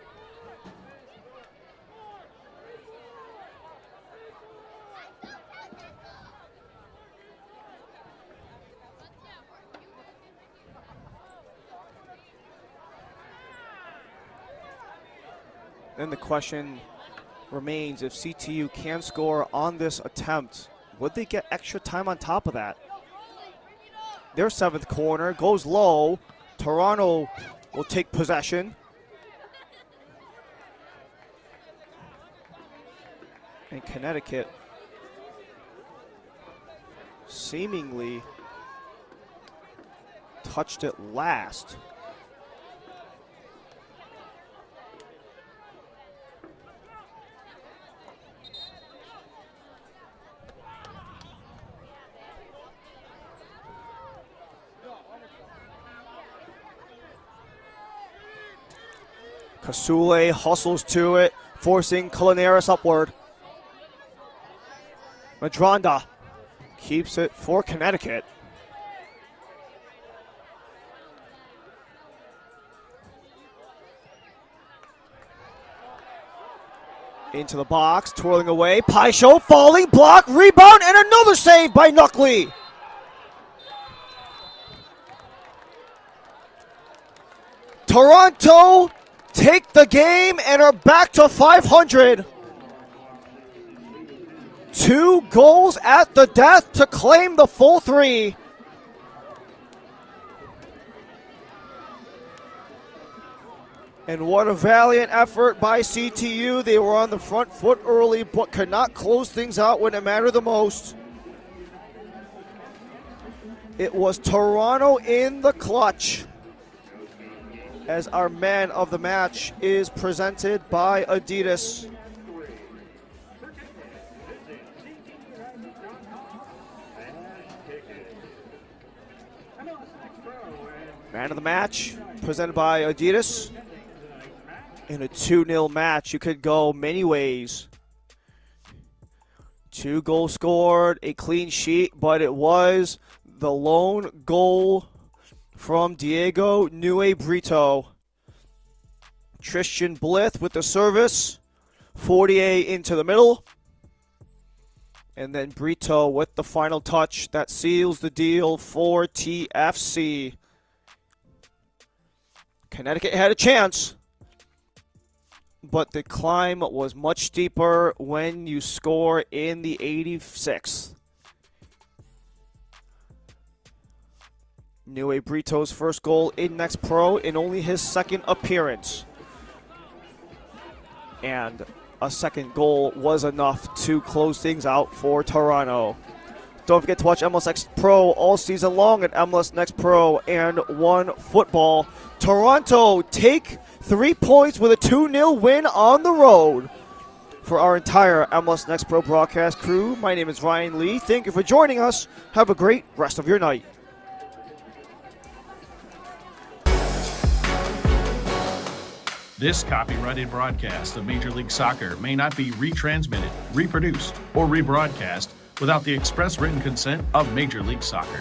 Then the question remains, if CTU can score on this attempt, would they get extra time on top of that? Their 7th corner goes low. Toronto will take possession. And Connecticut seemingly touched it last. Kasule hustles to it, forcing Culinaris upward. Madronda keeps it for Connecticut. Into the box, twirling away. Paisho falling, block, rebound, and another save by Knuckley. Toronto take the game and are back to 500. 2 goals at the death to claim the full 3. And what a valiant effort by CTU. They were on the front foot early, but could not close things out when it mattered the most. It was Toronto in the clutch, as our man of the match is presented by Adidas. Man of the match presented by Adidas. In a 2-0 match, you could go many ways. 2 goals scored, a clean sheet, but it was the lone goal from Diego Nue Brito. Tristan Blythe with the service. 48 into the middle. And then Brito with the final touch that seals the deal for TFC. Connecticut had a chance, but the climb was much steeper when you score in the 86th. Nue Brito's first goal in Next Pro in only his second appearance. And a second goal was enough to close things out for Toronto. Don't forget to watch MLS Next Pro all season long at MLS Next Pro and One Football. Toronto take 3 points with a 2-0 win on the road. For our entire MLS Next Pro broadcast crew, my name is Ryan Lee. Thank you for joining us. Have a great rest of your night. This copyrighted broadcast of Major League Soccer may not be retransmitted, reproduced, or rebroadcast without the express written consent of Major League Soccer.